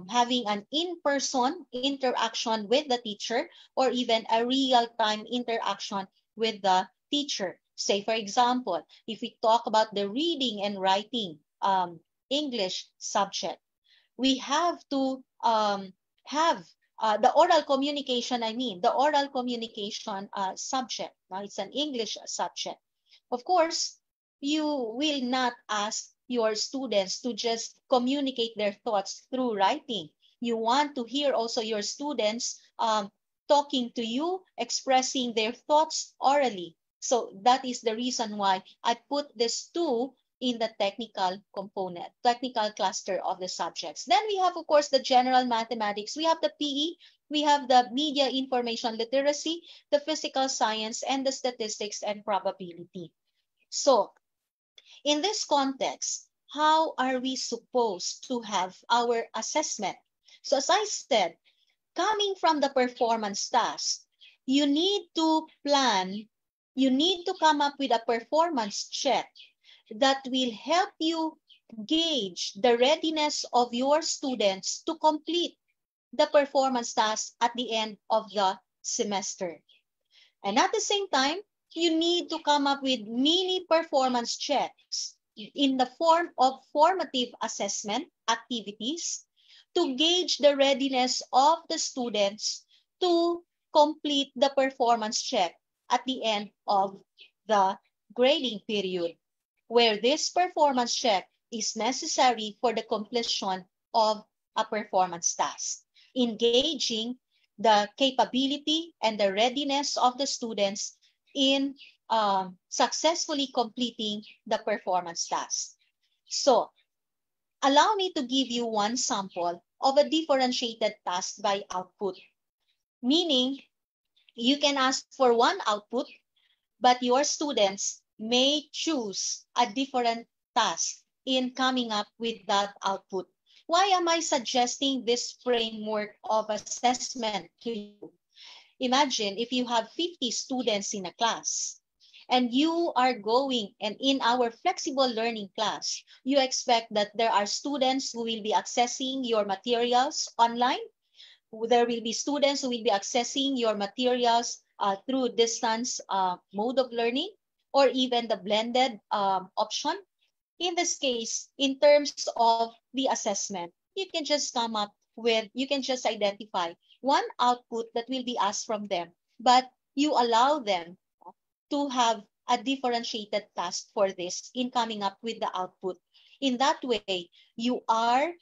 having an in-person interaction with the teacher or even a real-time interaction with the teacher. Say, for example, if we talk about the reading and writing English subject, we have to have the oral communication, the oral communication subject. Now, it's an English subject. Of course, you will not ask your students to just communicate their thoughts through writing. You want to hear also your students talking to you, expressing their thoughts orally. So that is the reason why I put these two in the technical component, technical cluster of the subjects. Then we have, of course, the general mathematics. We have the PE, we have the media information literacy, the physical science, and the statistics and probability. So in this context, how are we supposed to have our assessment? So as I said, coming from the performance task, you need to plan. You need to come up with a performance check that will help you gauge the readiness of your students to complete the performance task at the end of the semester. And at the same time, you need to come up with mini performance checks in the form of formative assessment activities to gauge the readiness of the students to complete the performance check at the end of the grading period, where this performance check is necessary for the completion of a performance task, engaging the capability and the readiness of the students in successfully completing the performance task. So, allow me to give you one sample of a differentiated task by output, meaning you can ask for one output, but your students may choose a different task in coming up with that output. Why am I suggesting this framework of assessment to you? Imagine if you have 50 students in a class and you are going, and in our flexible learning class, you expect that there are students who will be accessing your materials online. There will be students who will be accessing your materials through distance mode of learning, or even the blended option. In this case, in terms of the assessment, you can just come up with, you can just identify one output that will be asked from them, but you allow them to have a differentiated task for this in coming up with the output. In that way, you are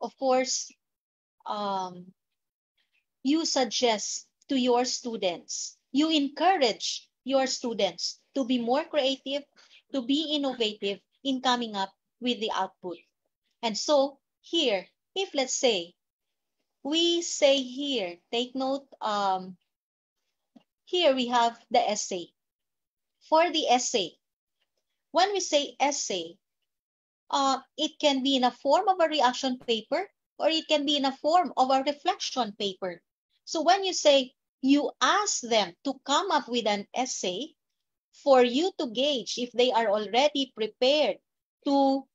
of course, you suggest to your students, you encourage your students to be more creative, to be innovative in coming up with the output. And so here, if let's say, we say here, take note, here we have the essay. For the essay, when we say essay, it can be in a form of a reaction paper, or it can be in a form of a reflection paper. So when you say you ask them to come up with an essay for you to gauge if they are already prepared to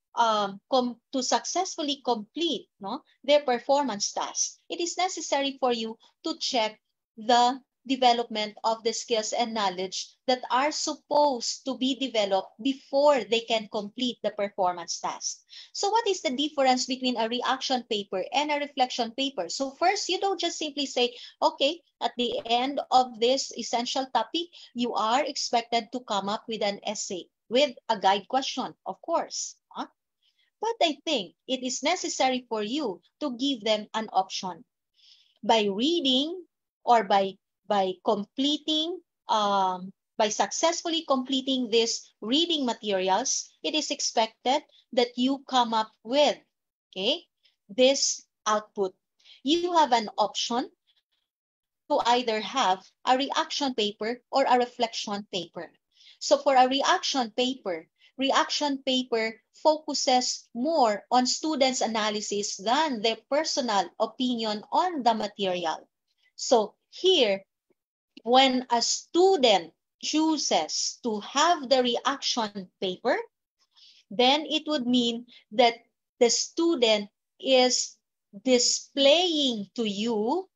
successfully complete their performance task, it is necessary for you to check the development of the skills and knowledge that are supposed to be developed before they can complete the performance task. So what is the difference between a reaction paper and a reflection paper? So first, you don't just simply say, okay, at the end of this essential topic, you are expected to come up with an essay with a guide question, of course. But I think it is necessary for you to give them an option. by reading or by completing, by successfully completing these reading materials, it is expected that you come up with, okay, this output. You have an option to either have a reaction paper or a reflection paper. So for a reaction paper focuses more on students' analysis than their personal opinion on the material. So here, when a student chooses to have the reaction paper, then it would mean that the student is displaying to you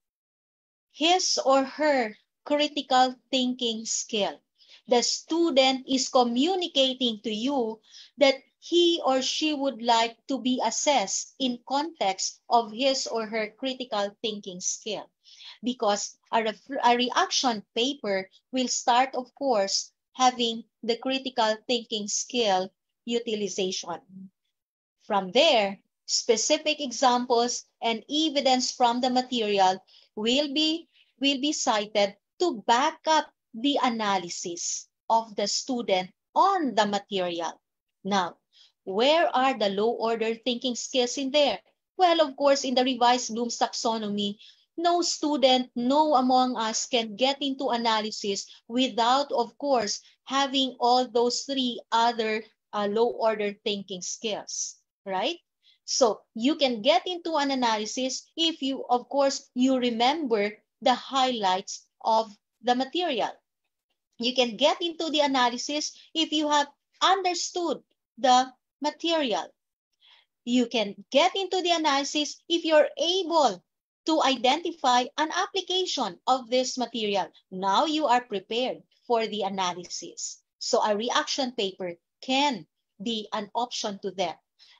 his or her critical thinking skill. The student is communicating to you that he or she would like to be assessed in context of his or her critical thinking skill. Because a reaction paper will start, of course, having the critical thinking skill utilization. From there, specific examples and evidence from the material will be cited to back up the analysis of the student on the material. Now, where are the low-order thinking skills in there? Well, of course, in the revised Bloom's taxonomy, no student, no among us can get into analysis without, of course, having all those three other low-order thinking skills, right? So you can get into an analysis if you, of course, you remember the highlights of the material. You can get into the analysis if you have understood the material. You can get into the analysis if you're able to identify an application of this material. Now you are prepared for the analysis. So a reaction paper can be an option to them.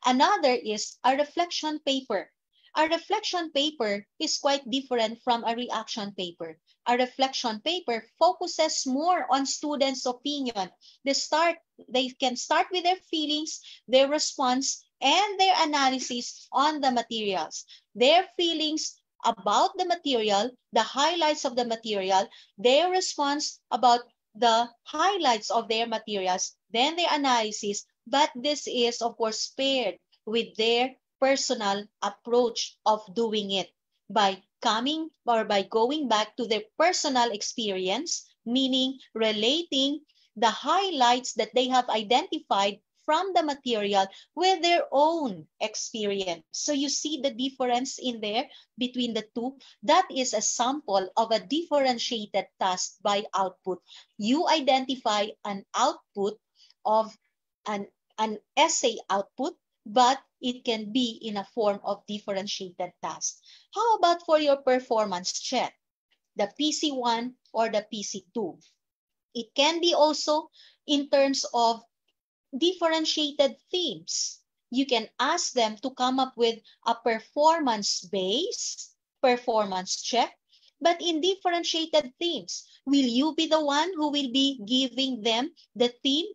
Another is a reflection paper. A reflection paper is quite different from a reaction paper. A reflection paper focuses more on students' opinion. They can start with their feelings, their response, and their analysis on the materials. Their feelings about the material, the highlights of the material, their response about the highlights of their materials, then their analysis. But this is, of course, paired with their personal approach of doing it by coming or by going back to their personal experience, meaning relating the highlights that they have identified from the material with their own experience. So you see the difference in there between the two. That is a sample of a differentiated task by output. You identify an output of an essay output, but it can be in a form of differentiated task. How about for your performance check, the PC1 or the PC2? It can be also in terms of differentiated themes. You can ask them to come up with a performance-based performance check, but in differentiated themes. Will you be the one who will be giving them the theme?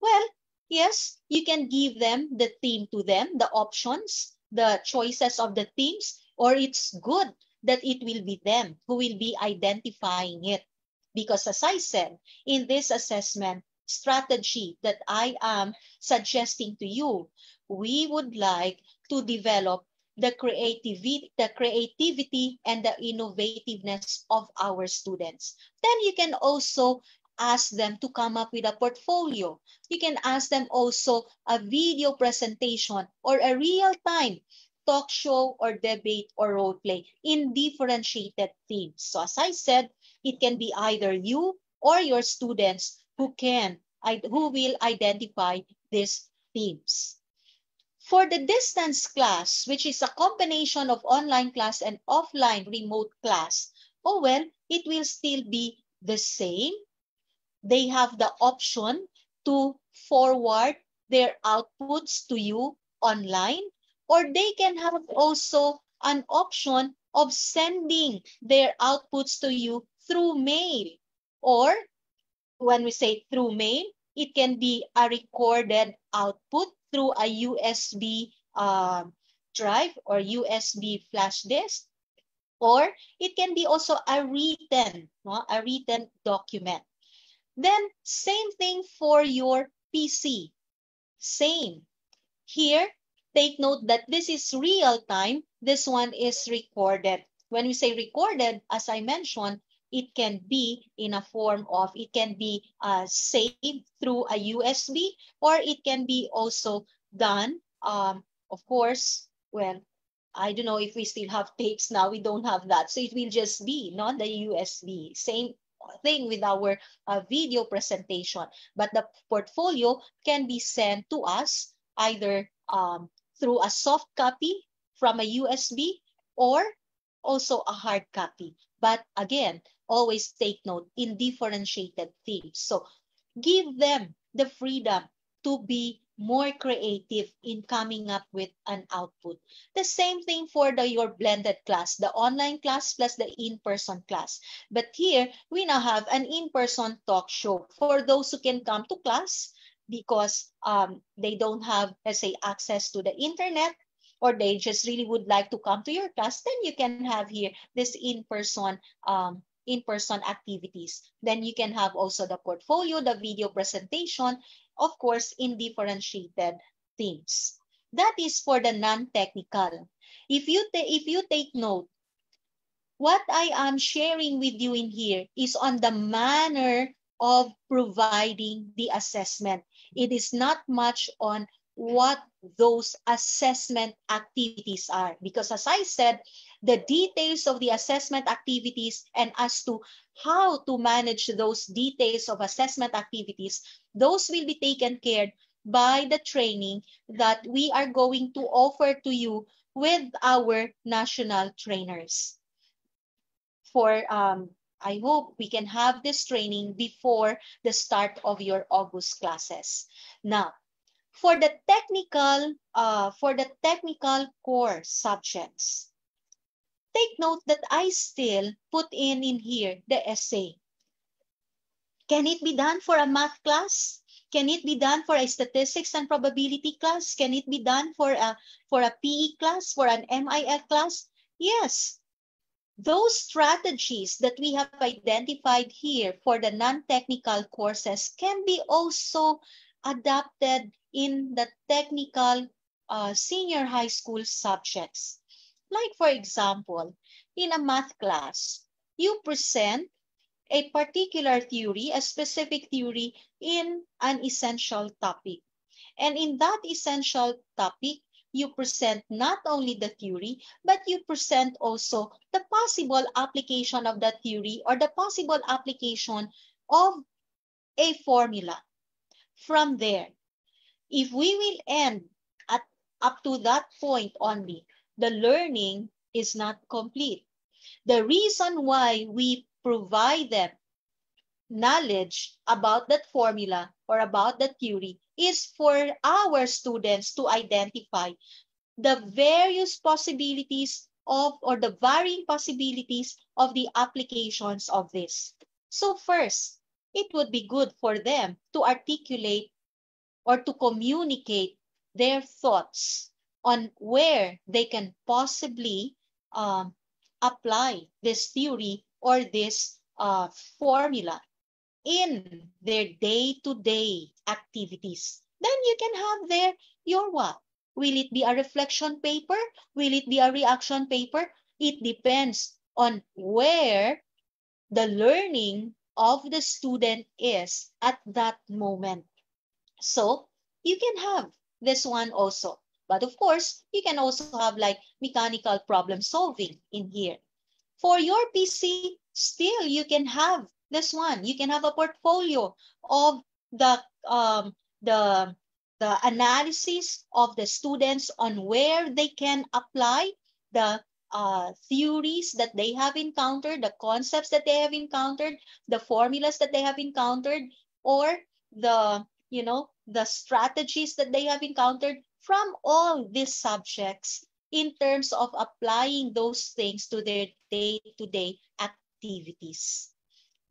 Well, yes, you can give them the theme to them, the options, the choices of the themes, or it's good that it will be them who will be identifying it. Because as I said, in this assessment strategy that I am suggesting to you, we would like to develop the creativity and the innovativeness of our students. Then you can also ask them to come up with a portfolio. You can ask them also a video presentation or a real-time talk show or debate or role play in differentiated themes. So as I said, it can be either you or your students who will identify these themes. For the distance class, which is a combination of online class and offline remote class, oh well, it will still be the same. They have the option to forward their outputs to you online, or they can have also an option of sending their outputs to you through mail. Or when we say through mail, it can be a recorded output through a USB drive or USB flash disk. or it can be also a written, no? A written document. Then same thing for your PC. Same. Here, take note that this is real time. This one is recorded. When we say recorded, as I mentioned, it can be in a form of, it can be saved through a USB, or it can be also done, of course, well, I don't know if we still have tapes now. We don't have that. So it will just be not the USB. Same thing with our video presentation. But the portfolio can be sent to us either through a soft copy from a USB or also a hard copy. But again, always take note in differentiated themes. So give them the freedom to be more creative in coming up with an output. The same thing for your blended class, the online class plus the in-person class. But here, we now have an in-person talk show for those who can come to class because they don't have, let's say, access to the internet, or they just really would like to come to your class, then you can have here this in-person activities. Then you can have also the portfolio, the video presentation, of course, in differentiated themes. That is for the non-technical. If you take note, what I am sharing with you in here is on the manner of providing the assessment. It is not much on what those assessment activities are. Because as I said, the details of the assessment activities and as to how to manage those details of assessment activities, those will be taken care by the training that we are going to offer to you with our national trainers. I hope we can have this training before the start of your August classes. Now, for the technical core subjects, take note that I still put in here the essay. Can it be done for a math class? Can it be done for a statistics and probability class? Can it be done for a PE class, for an MIL class? Yes. Those strategies that we have identified here for the non-technical courses can be also adapted in the technical senior high school subjects. Like for example, in a math class, you present a particular theory, a specific theory in an essential topic. And in that essential topic, you present not only the theory, but you present also the possible application of that theory or the possible application of a formula. From there, if we will end up to that point only, the learning is not complete. The reason why we provide them knowledge about that formula or about the theory is for our students to identify the various possibilities of, or the varying possibilities of the applications of this. So first, it would be good for them to articulate or to communicate their thoughts on where they can possibly apply this theory or this formula in their day-to-day activities. Then you can have there your what? Will it be a reflection paper? Will it be a reaction paper? It depends on where the learning of the student is at that moment. So you can have this one also. But of course, you can also have like mechanical problem solving in here. For your PC, still you can have this one. You can have a portfolio of the analysis of the students on where they can apply the theories that they have encountered, the concepts that they have encountered, the formulas that they have encountered, or the strategies that they have encountered from all these subjects in terms of applying those things to their day-to-day activities.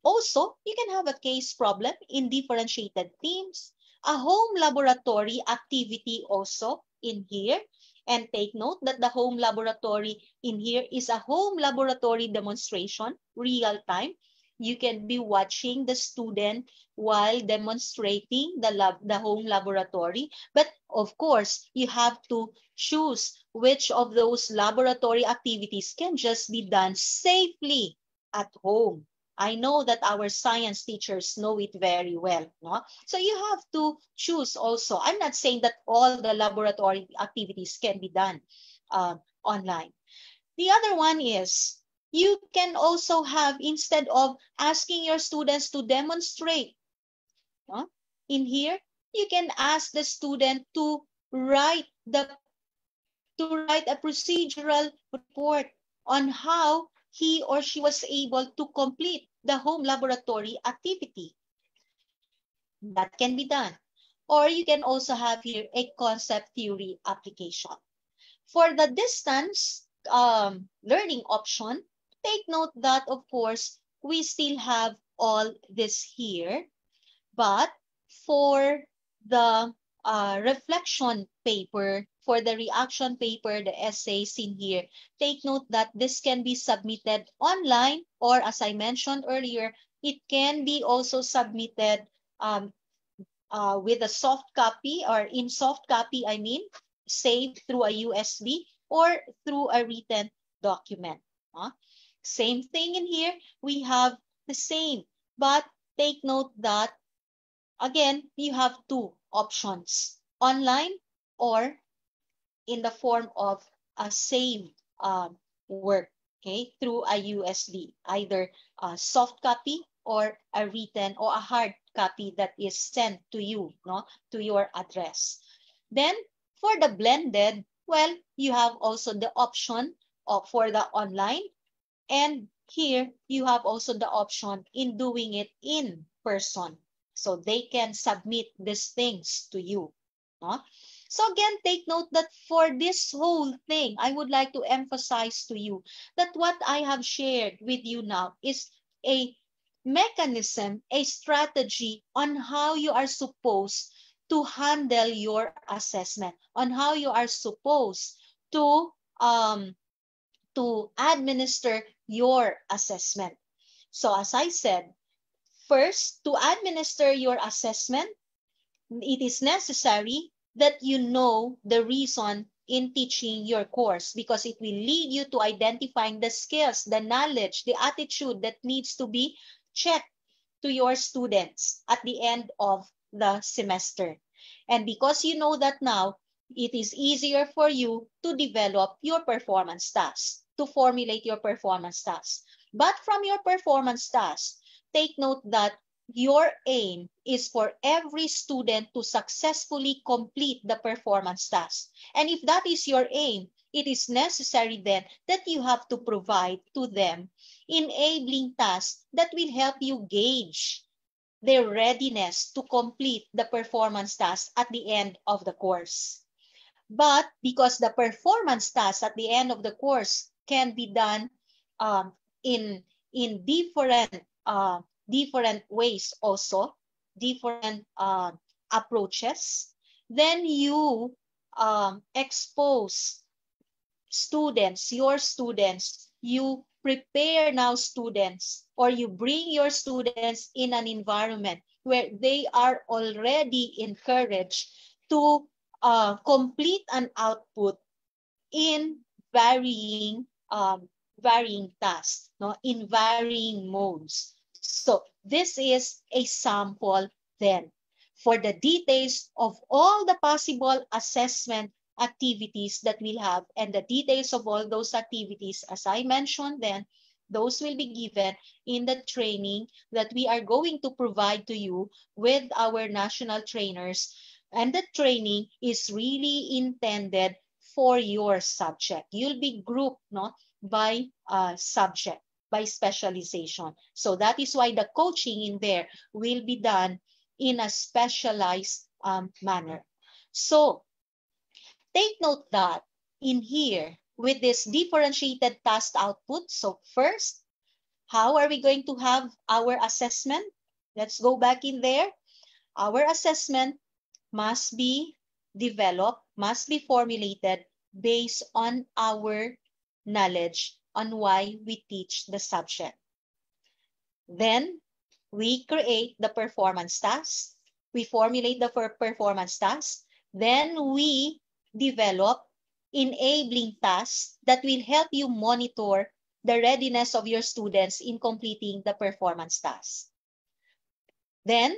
Also, you can have a case problem in differentiated themes, a home laboratory activity also in here, And take note that the home laboratory in here is a home laboratory demonstration, real time. You can be watching the student while demonstrating the home laboratory. But of course, you have to choose which of those laboratory activities can just be done safely at home. I know that our science teachers know it very well. No? So you have to choose also. I'm not saying that all the laboratory activities can be done online. The other one is you can also have, instead of asking your students to demonstrate, no? In here, you can ask the student to write a procedural report on how he or she was able to complete the home laboratory activity. That can be done. Or you can also have here a concept theory application. For the distance learning option, take note that, of course, we still have all this here. But for the reflection paper, for the reaction paper, the essays in here, take note that this can be submitted online, or as I mentioned earlier, it can be also submitted with a soft copy, or in soft copy, I mean, saved through a USB or through a written document. Same thing in here, we have the same, but take note that, again, you have two options, online or in the form of a saved work, okay, through a USB, either a soft copy or a written or a hard copy that is sent to you, no, to your address. Then for the blended, well, you have also the option for the online, and here you have also the option in doing it in person. So they can submit these things to you. No? So again, take note that for this whole thing, I would like to emphasize to you that what I have shared with you now is a mechanism, a strategy on how you are supposed to handle your assessment, on how you are supposed to administer your assessment. So as I said, first, to administer your assessment, it is necessary that you know the reason in teaching your course, because it will lead you to identifying the skills, the knowledge, the attitude that needs to be checked to your students at the end of the semester. And because you know that now, it is easier for you to develop your performance tasks, to formulate your performance tasks. But from your performance tasks, take note that your aim is for every student to successfully complete the performance task. And if that is your aim, it is necessary then that you have to provide to them enabling tasks that will help you gauge their readiness to complete the performance task at the end of the course. But because the performance task at the end of the course can be done in different ways also, different approaches, then you expose students, your students, you prepare now students, or you bring your students in an environment where they are already encouraged to complete an output in varying tasks, no, in varying modes. So this is a sample then. For the details of all the possible assessment activities that we'll have, and the details of all those activities, as I mentioned then, those will be given in the training that we are going to provide to you with our national trainers. And the training is really intended for your subject. You'll be grouped, no, by subject, by specialization. So that is why the coaching in there will be done in a specialized manner. So take note that in here, with this differentiated task output, so first, how are we going to have our assessment? Let's go back in there. Our assessment must be developed, must be formulated based on our knowledge on why we teach the subject. Then we create the performance task. We formulate the performance task. Then we develop enabling tasks that will help you monitor the readiness of your students in completing the performance task. Then,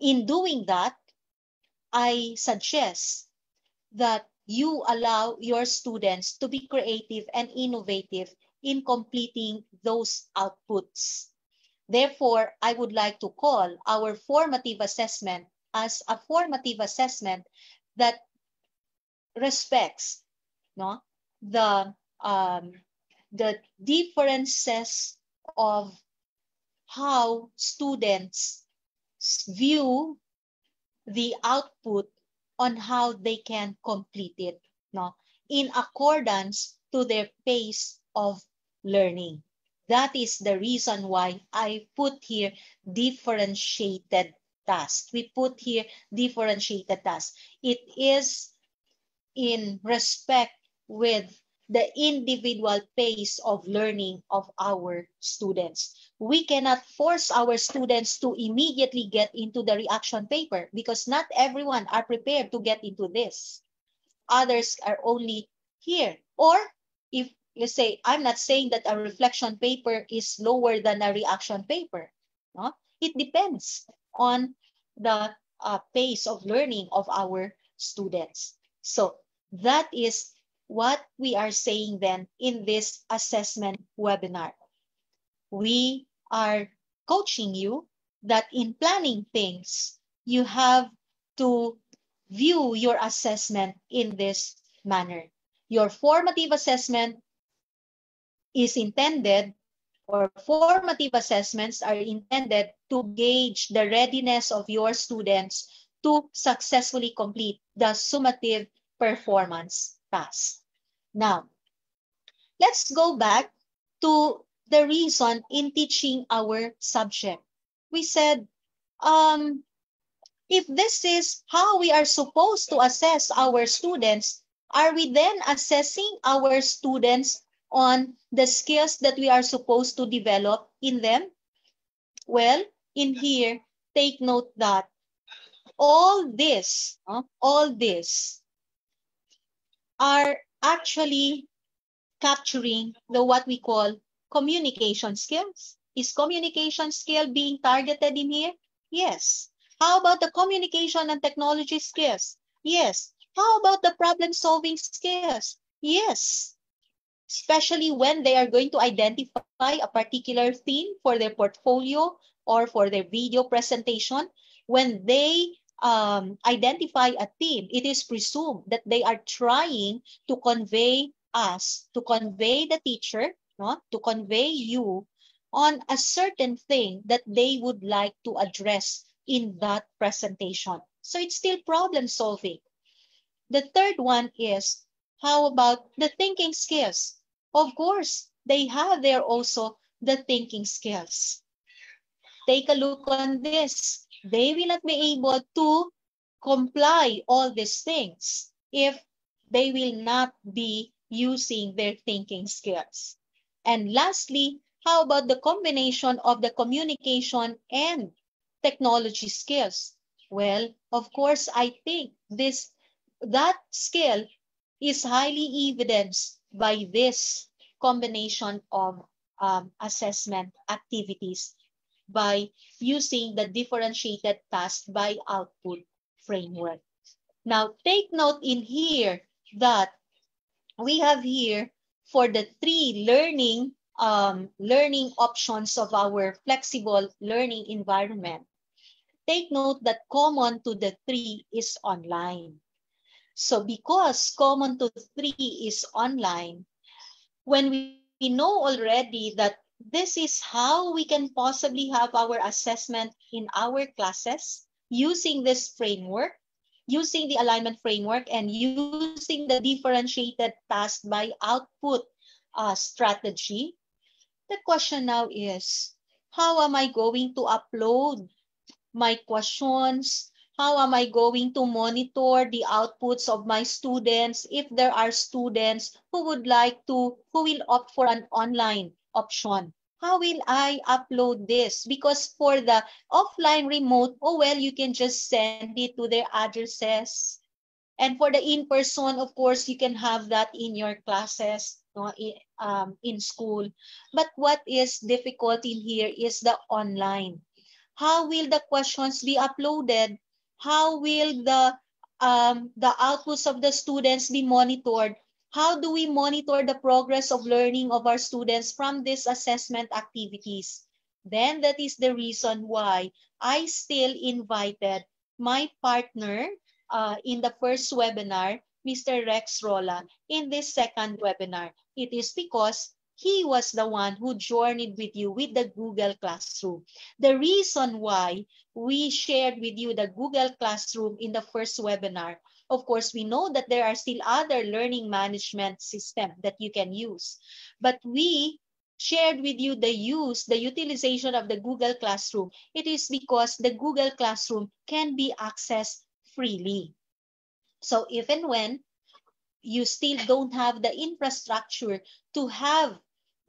in doing that, I suggest that you allow your students to be creative and innovative in completing those outputs. Therefore, I would like to call our formative assessment as a formative assessment that respects the differences of how students view the output on how they can complete it in accordance to their pace of learning. That is the reason why I put here differentiated tasks. We put here differentiated tasks. It is in respect with the individual pace of learning of our students. We cannot force our students to immediately get into the reaction paper because not everyone are prepared to get into this. Others are only here. Or if, let's say, I'm not saying that a reflection paper is lower than a reaction paper. It depends on the pace of learning of our students. So that is what we are saying then in this assessment webinar. We are coaching you that in planning things, you have to view your assessment in this manner. Your formative assessment is intended, or formative assessments are intended to gauge the readiness of your students to successfully complete the summative performance task. Now, let's go back to the reason in teaching our subject. We said, if this is how we are supposed to assess our students, are we then assessing our students on the skills that we are supposed to develop in them? Well, in here, take note that all this are actually capturing what we call communication skills. Is communication skill being targeted in here? Yes. How about the communication and technology skills? Yes. How about the problem-solving skills? Yes. Especially when they are going to identify a particular theme for their portfolio or for their video presentation. When they identify a theme, it is presumed that they are trying to convey us, to convey the teacher, to convey you on a certain thing that they would like to address in that presentation. So it's still problem solving. The third one is, how about the thinking skills? Of course, they have there also the thinking skills. Take a look on this. They will not be able to comply all these things if they will not be using their thinking skills. And lastly, how about the combination of the communication and technology skills? Well, of course, I think that skill is highly evidenced by this combination of assessment activities by using the differentiated task by output framework. Now, take note in here that we have here for the three learning options of our flexible learning environment. Take note that common to the three is online. So because common to three is online, when we know already that this is how we can possibly have our assessment in our classes using this framework, using the alignment framework, and using the differentiated task by output strategy, the question now is, how am I going to upload my questions, How am I going to monitor the outputs of my students if there are students who who will opt for an online option? How will I upload this? Because for the offline remote, oh well, you can just send it to their addresses. And for the in-person, of course, you can have that in your classes, no, in school. But what is difficult in here is the online. How will the questions be uploaded? How will the outputs of the students be monitored? How do we monitor the progress of learning of our students from these assessment activities? Then that is the reason why I still invited my partner in the first webinar, Mr. Rex Rolla, in this second webinar. It is because he was the one who journeyed with you with the Google Classroom. The reason why we shared with you the Google Classroom in the first webinar, of course, we know that there are still other learning management systems that you can use. But we shared with you the utilization of the Google Classroom. It is because the Google Classroom can be accessed freely. So even when you still don't have the infrastructure to have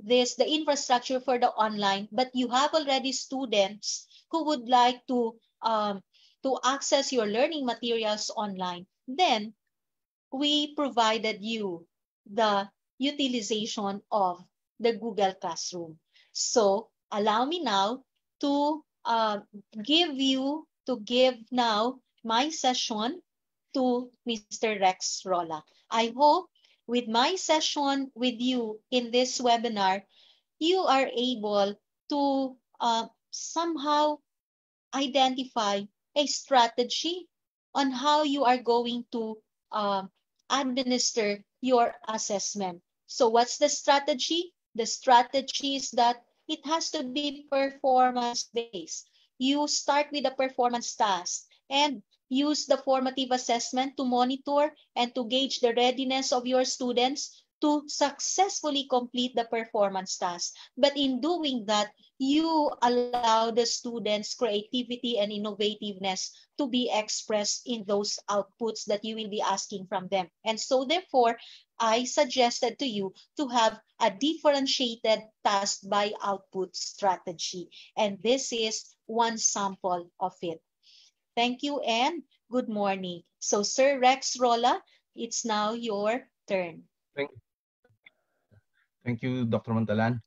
the infrastructure for the online, but you have already students who would like to access your learning materials online, then we provided you the utilization of the Google Classroom. So allow me now to give now my session to Mr. Rex Rolla. I hope with my session with you in this webinar, you are able to somehow identify a strategy on how you are going to administer your assessment. So what's the strategy? The strategy is that it has to be performance-based. You start with a performance task and use the formative assessment to monitor and to gauge the readiness of your students to successfully complete the performance task. But in doing that, you allow the students' creativity and innovativeness to be expressed in those outputs that you will be asking from them. And so therefore, I suggested to you to have a differentiated task by output strategy. And this is one sample of it. Thank you and good morning. So Sir Rex Rolla, it's now your turn. Thank you, Dr. Montalan.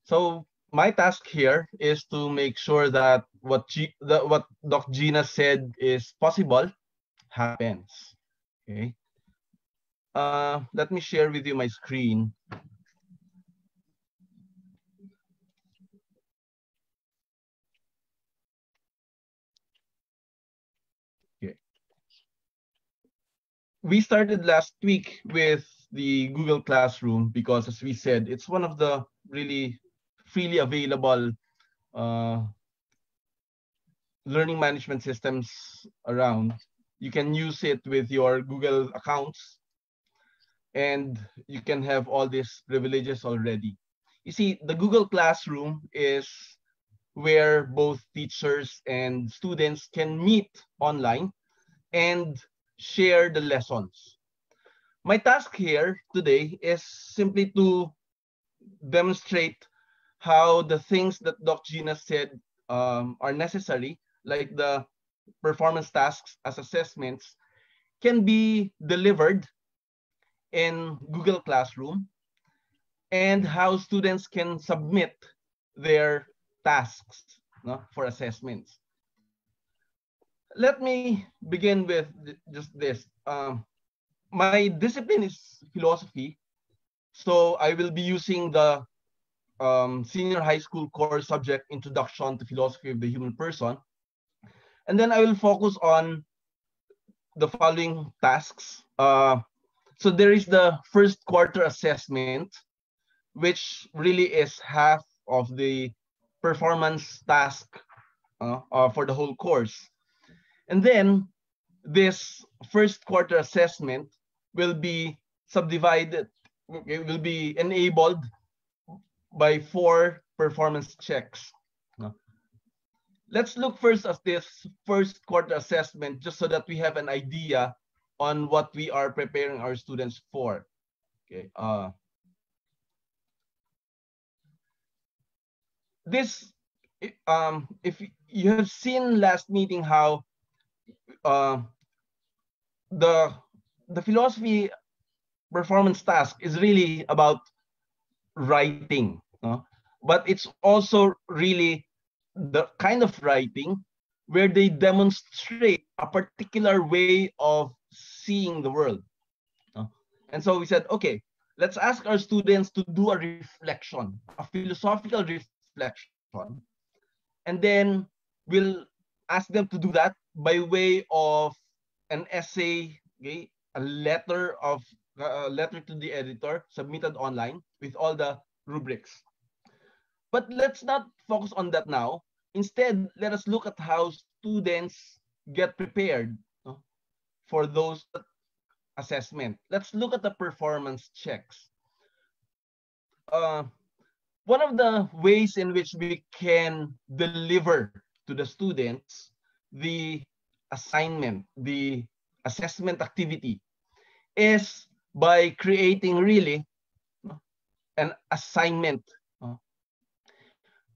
So my task here is to make sure that what Doc Gina said is possible happens. Okay. Let me share with you my screen. Okay. We started last week with the Google Classroom because, as we said, it's one of the really freely available learning management systems around. You can use it with your Google accounts and you can have all these privileges already. You see, the Google Classroom is where both teachers and students can meet online and share the lessons. My task here today is simply to demonstrate how the things that Doc Gina said are necessary, like the performance tasks as assessments, can be delivered in Google Classroom, and how students can submit their tasks for assessments. Let me begin with just this. My discipline is philosophy, so I will be using the senior high school course subject, Introduction to Philosophy of the Human Person. And then I will focus on the following tasks. So there is the first quarter assessment, which really is half of the performance task for the whole course. And then this first quarter assessment will be subdivided, it will be enabled by 4 performance checks. Let's look first at this first quarter assessment, just so that we have an idea on what we are preparing our students for. Okay. If you have seen last meeting how the philosophy performance task is really about writing, but it's also really the kind of writing where they demonstrate a particular way of seeing the world. And so we said, okay, let's ask our students to do a reflection, a philosophical reflection, and then we'll ask them to do that by way of an essay, okay, a letter to the editor submitted online with all the rubrics. But let's not focus on that now. Instead, let us look at how students get prepared for those assessment. Let's look at the performance checks. One of the ways in which we can deliver to the students the assignment, the assessment activity, is by creating really an assignment.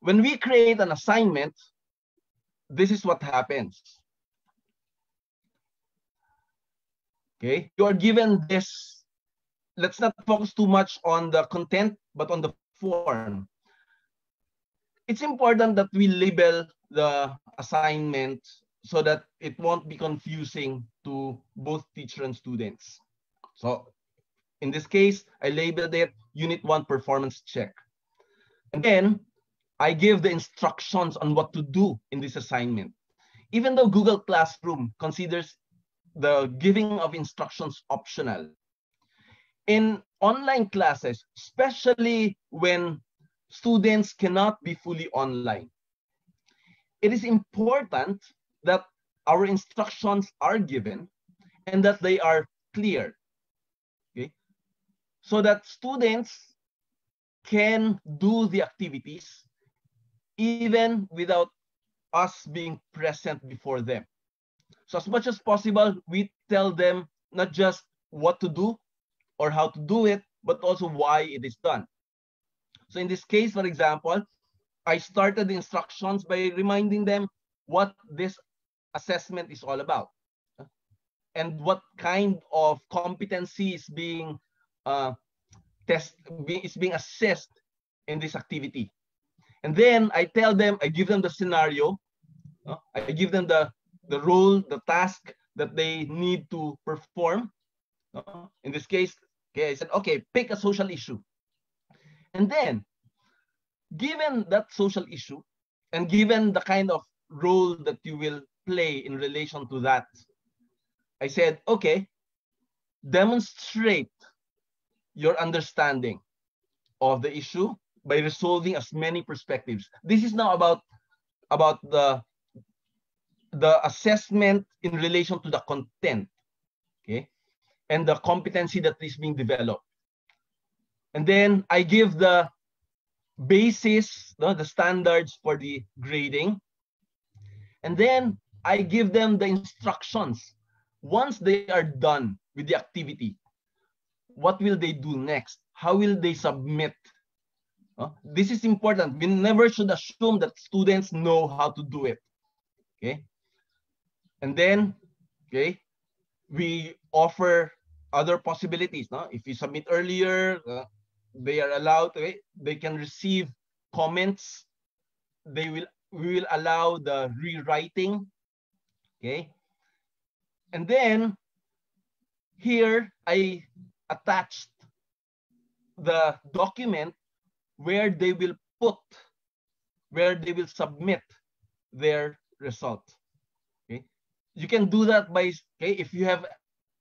When we create an assignment, this is what happens. Okay, you are given this. Let's not focus too much on the content, but on the form. It's important that we label the assignment so that it won't be confusing to both teacher and students. So in this case, I labeled it Unit 1 Performance Check. And then I give the instructions on what to do in this assignment. Even though Google Classroom considers the giving of instructions optional, in online classes, especially when students cannot be fully online, it is important that our instructions are given and that they are clear, okay? So that students can do the activities even without us being present before them. So as much as possible, we tell them not just what to do or how to do it, but also why it is done. So in this case, for example, I started the instructions by reminding them what this assessment is all about and what kind of competency is being being assessed in this activity. And then I tell them, I give them the scenario, I give them the role, the task that they need to perform. In this case, okay, I said, okay, pick a social issue. And then, given that social issue, and given the kind of role that you will play in relation to that, I said, okay, demonstrate your understanding of the issue by resolving as many perspectives. This is now about the assessment in relation to the content, okay, and the competency that is being developed. And then I give the basis, the standards for the grading. And then I give them the instructions. Once they are done with the activity, what will they do next? How will they submit? This is important. We never should assume that students know how to do it. Okay. And then, okay, we offer other possibilities. If you submit earlier, they are allowed. Okay? They can receive comments. We will allow the rewriting. Okay. And then here I attached the document where they will submit their result. Okay. You can do that by, okay, if you have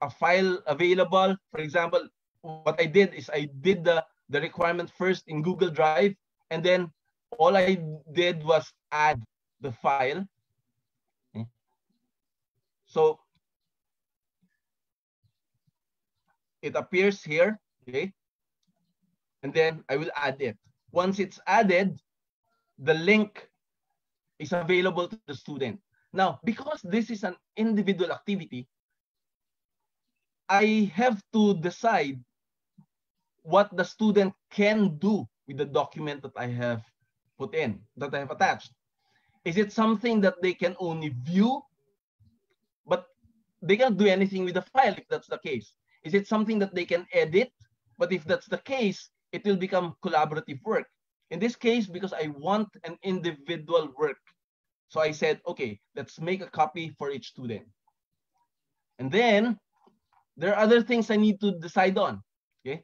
a file available. For example, what I did is I did the requirement first in Google Drive, and then all I did was add the file. Okay. So it appears here, okay, and then I will add it. Once it's added, the link is available to the student. Now, because this is an individual activity, I have to decide what the student can do with the document that I have put in, that I have attached. Is it something that they can only view, but they can't do anything with the file if that's the case? Is it something that they can edit? But if that's the case, it will become collaborative work. In this case, because I want an individual work, so I said, okay, let's make a copy for each student. And then there are other things I need to decide on. Okay,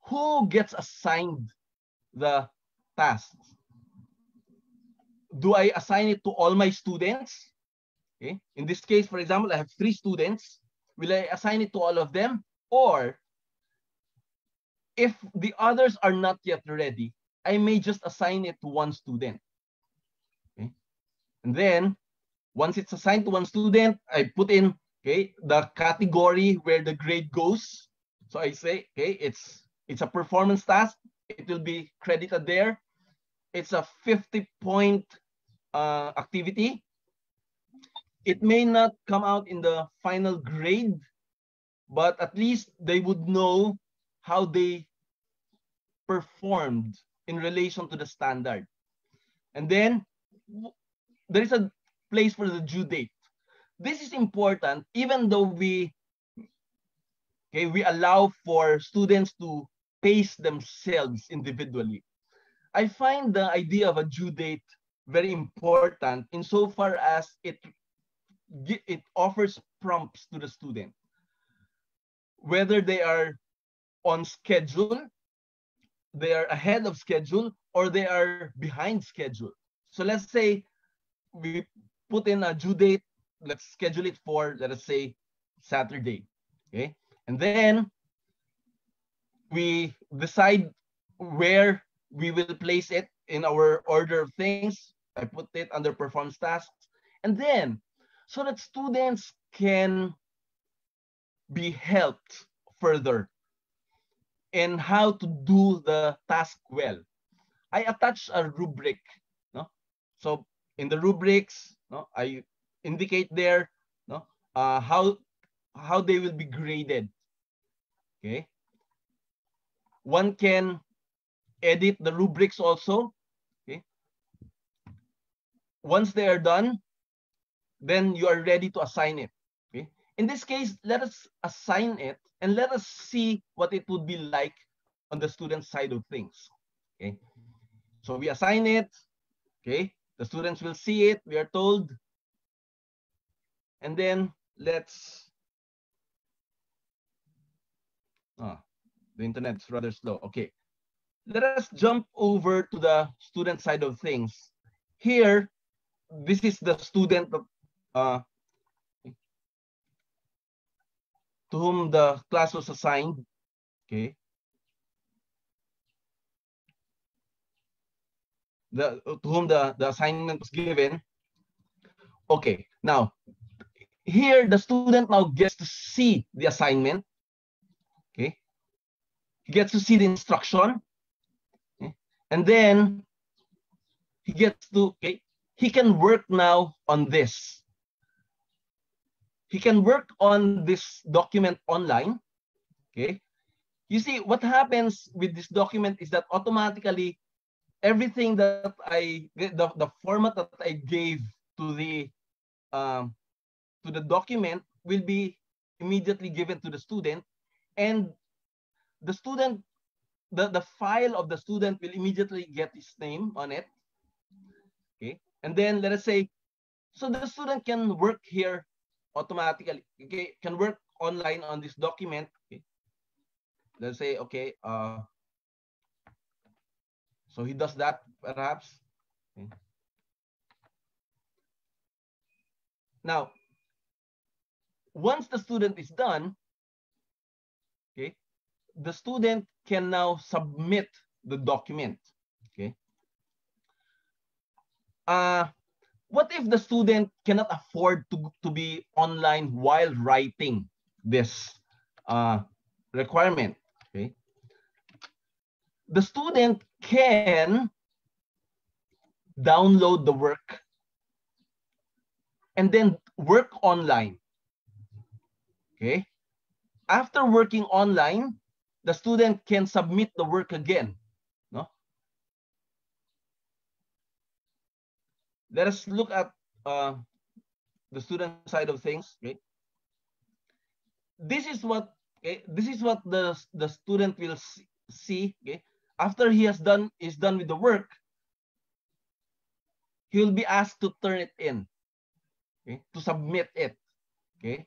who gets assigned the tasks? Do I assign it to all my students? Okay, in this case, for example, I have 3 students. Will I assign it to all of them? Or if the others are not yet ready, I may just assign it to 1 student. Okay, and then once it's assigned to 1 student, I put in, okay, the category where the grade goes. So I say, okay, it's a performance task. It will be credited there. It's a 50-point activity. It may not come out in the final grade, but at least they would know how they performed in relation to the standard. And then there is a place for the due date. This is important, even though we allow for students to pace themselves individually. I find the idea of a due date very important insofar as it offers prompts to the student, whether they are on schedule, they are ahead of schedule, or they are behind schedule. So let's say we put in a due date, let's schedule it for, let us say, Saturday. Okay, and then we decide where we will place it in our order of things. I put it under performance tasks. And then, so that students can be helped further in how to do the task well, I attach a rubric. No? So in the rubrics, no, I indicate there, no, how they will be graded. Okay. One can edit the rubrics also. Okay. Once they are done, then you are ready to assign it. Okay. In this case, let us assign it and let us see what it would be like on the student side of things. Okay. So we assign it. Okay. The students will see it, we are told. And then let's, the internet's rather slow. Okay. Let us jump over to the student side of things. Here, this is the student to whom the class was assigned. Okay. To whom the assignment was given. Okay. Now, here the student now gets to see the assignment. Okay. He gets to see the instruction. Okay. And then he gets to, okay, he can work now on this. He can work on this document online. Okay. You see, what happens with this document is that automatically everything that the format that I gave to the document will be immediately given to the student, and the student, the file of the student will immediately get his name on it. Okay, and then let us say, so the student can work here automatically. Okay, can work online on this document. Okay, let's say, okay, so he does that perhaps. Okay. Now, once the student is done, okay, the student can now submit the document. Okay. What if the student cannot afford to be online while writing this requirement? Okay. The student can download the work, and then work online. Okay. After working online, the student can submit the work again. No? Let us look at the student side of things. Okay. This is what the student will see. Okay. After he is done with the work, he will be asked to turn it in. Okay, to submit it. Okay.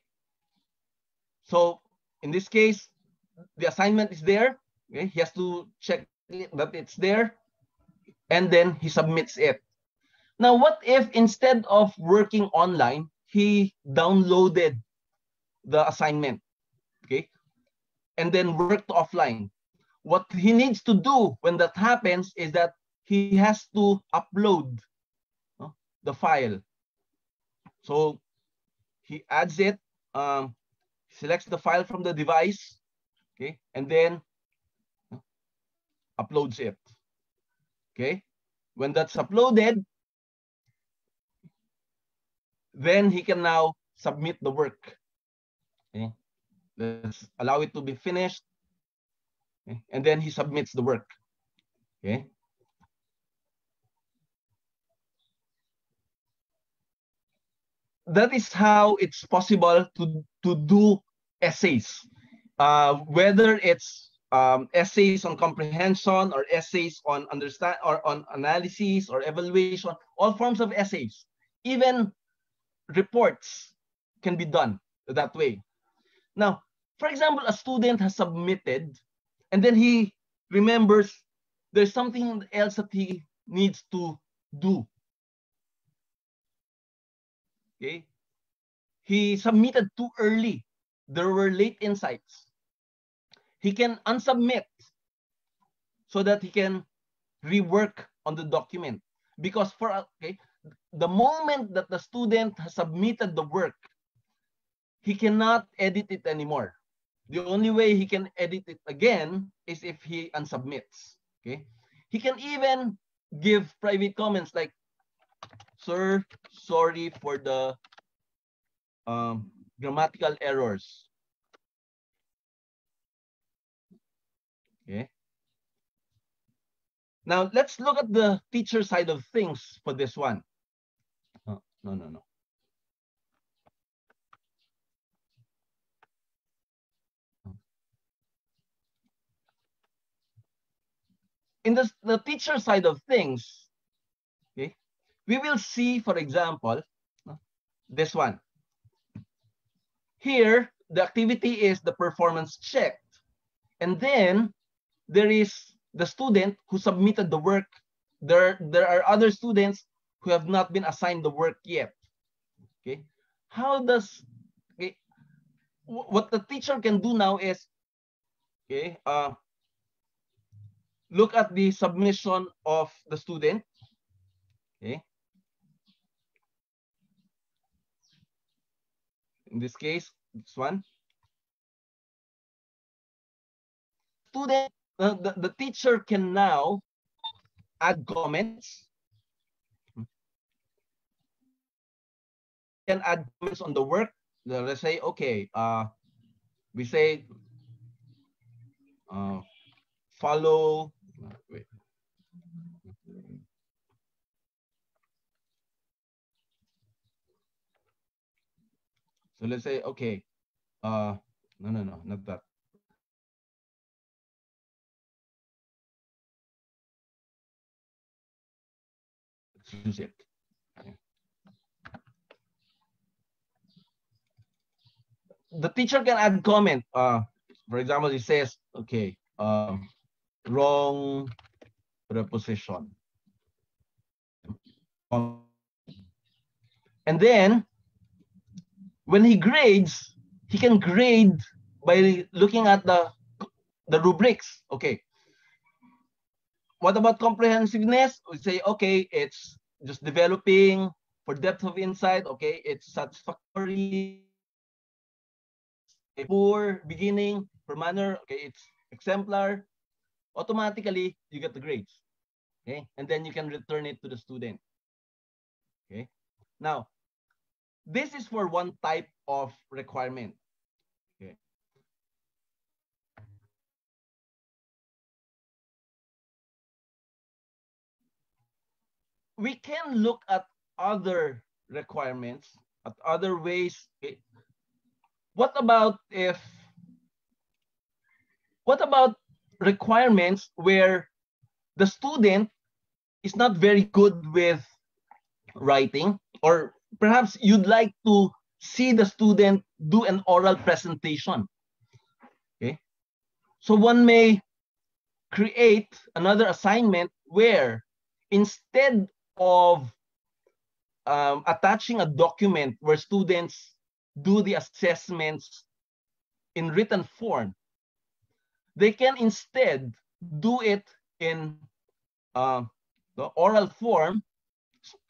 So in this case, the assignment is there. Okay, he has to check that it's there, and then he submits it. Now, what if instead of working online, he downloaded the assignment, okay, and then worked offline? What he needs to do when that happens is that he has to upload the file. So he adds it, selects the file from the device, okay, and then uploads it. Okay, when that's uploaded, then he can now submit the work. Okay, let's allow it to be finished, okay, and then he submits the work. Okay. That is how it's possible to do essays, whether it's essays on comprehension or essays on understand or on analysis or evaluation, all forms of essays, even reports can be done that way. Now, for example, a student has submitted and then he remembers there's something else that he needs to do. Okay, he submitted too early. There were late insights. He can unsubmit so that he can rework on the document. Because the moment that the student has submitted the work, he cannot edit it anymore. The only way he can edit it again is if he unsubmits. Okay, he can even give private comments like, "Sir, sorry for the grammatical errors." Okay. Now let's look at the teacher side of things for this one. Oh, no. In the teacher side of things, okay, we will see, for example, this one. Here, the activity is the performance checked. And then there is the student who submitted the work. There are other students who have not been assigned the work yet. Okay. How does, okay, what the teacher can do now is, okay, look at the submission of the student. Okay. In this case, this one. Student, the teacher can now add comments. Can add comments on the work. Let's say, okay, we say follow. Wait. So let's say, okay, no, not that. Let's use it. Okay. The teacher can add comment. For example, he says, okay, wrong preposition. And then when he grades, he can grade by looking at the rubrics. Okay. What about comprehensiveness? We say, okay, it's just developing. For depth of insight, okay, it's satisfactory. Poor, beginning, for manner, okay, it's exemplar. Automatically, you get the grades. Okay, and then you can return it to the student. Okay, now this is for one type of requirement. Okay. We can look at other requirements, at other ways. Okay. What about requirements where the student is not very good with writing, or perhaps you'd like to see the student do an oral presentation. Okay, so one may create another assignment where instead of attaching a document where students do the assessments in written form, they can instead do it in the oral form.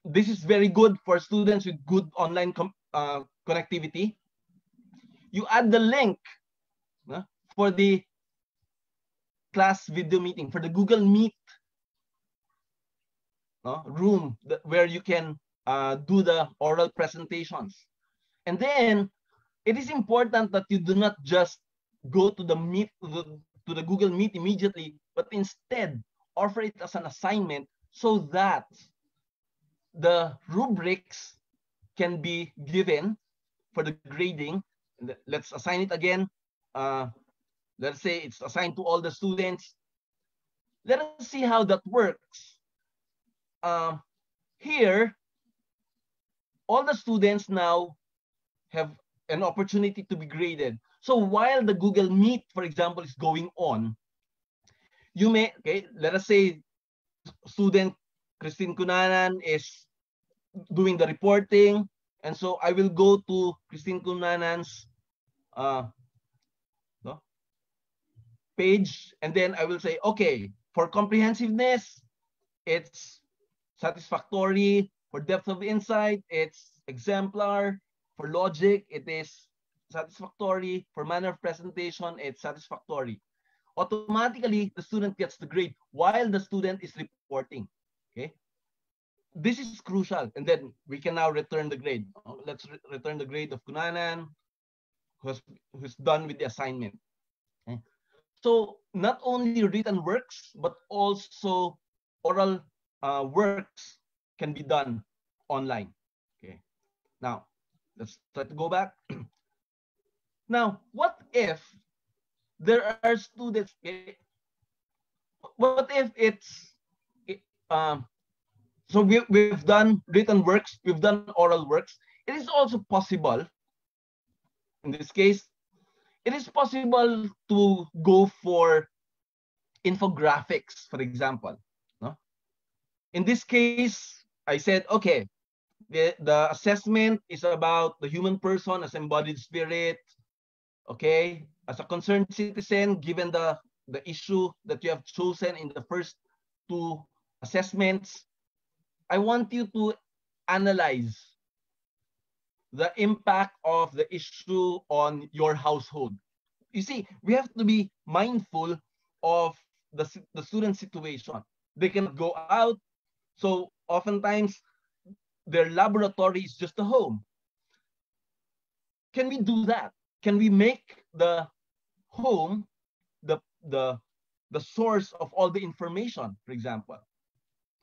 This is very good for students with good online connectivity. You add the link for the class video meeting, for the Google Meet room where you can do the oral presentations. And then it is important that you do not just go to the Google Meet immediately, but instead offer it as an assignment so that the rubrics can be given for the grading. Let's assign it again. Let's say it's assigned to all the students. Let us see how that works. Here, all the students now have an opportunity to be graded. So while the Google Meet, for example, is going on, you may, okay, let us say student Christine Cunanan is doing the reporting. And so I will go to Christine Cunanan's page, and then I will say, okay, for comprehensiveness, it's satisfactory. For depth of insight, it's exemplar. For logic, it is satisfactory. For manner of presentation, it's satisfactory. Automatically, the student gets the grade while the student is reporting. Okay, this is crucial. And then we can now return the grade. Let's return the grade of Kunanan, who's done with the assignment. Okay. So not only written works, but also oral works can be done online. Okay. Now, let's try to go back. Now, what if there are students? Okay, what if it's so we've done written works, we've done oral works. It is also possible, in this case, it is possible to go for infographics, for example. No? In this case, I said, okay, the assessment is about the human person as embodied spirit. Okay, as a concerned citizen, given the issue that you have chosen in the first two assessments, I want you to analyze the impact of the issue on your household. You see, we have to be mindful of the student situation. They cannot go out, so oftentimes their laboratory is just a home. Can we do that? Can we make the home the source of all the information, for example?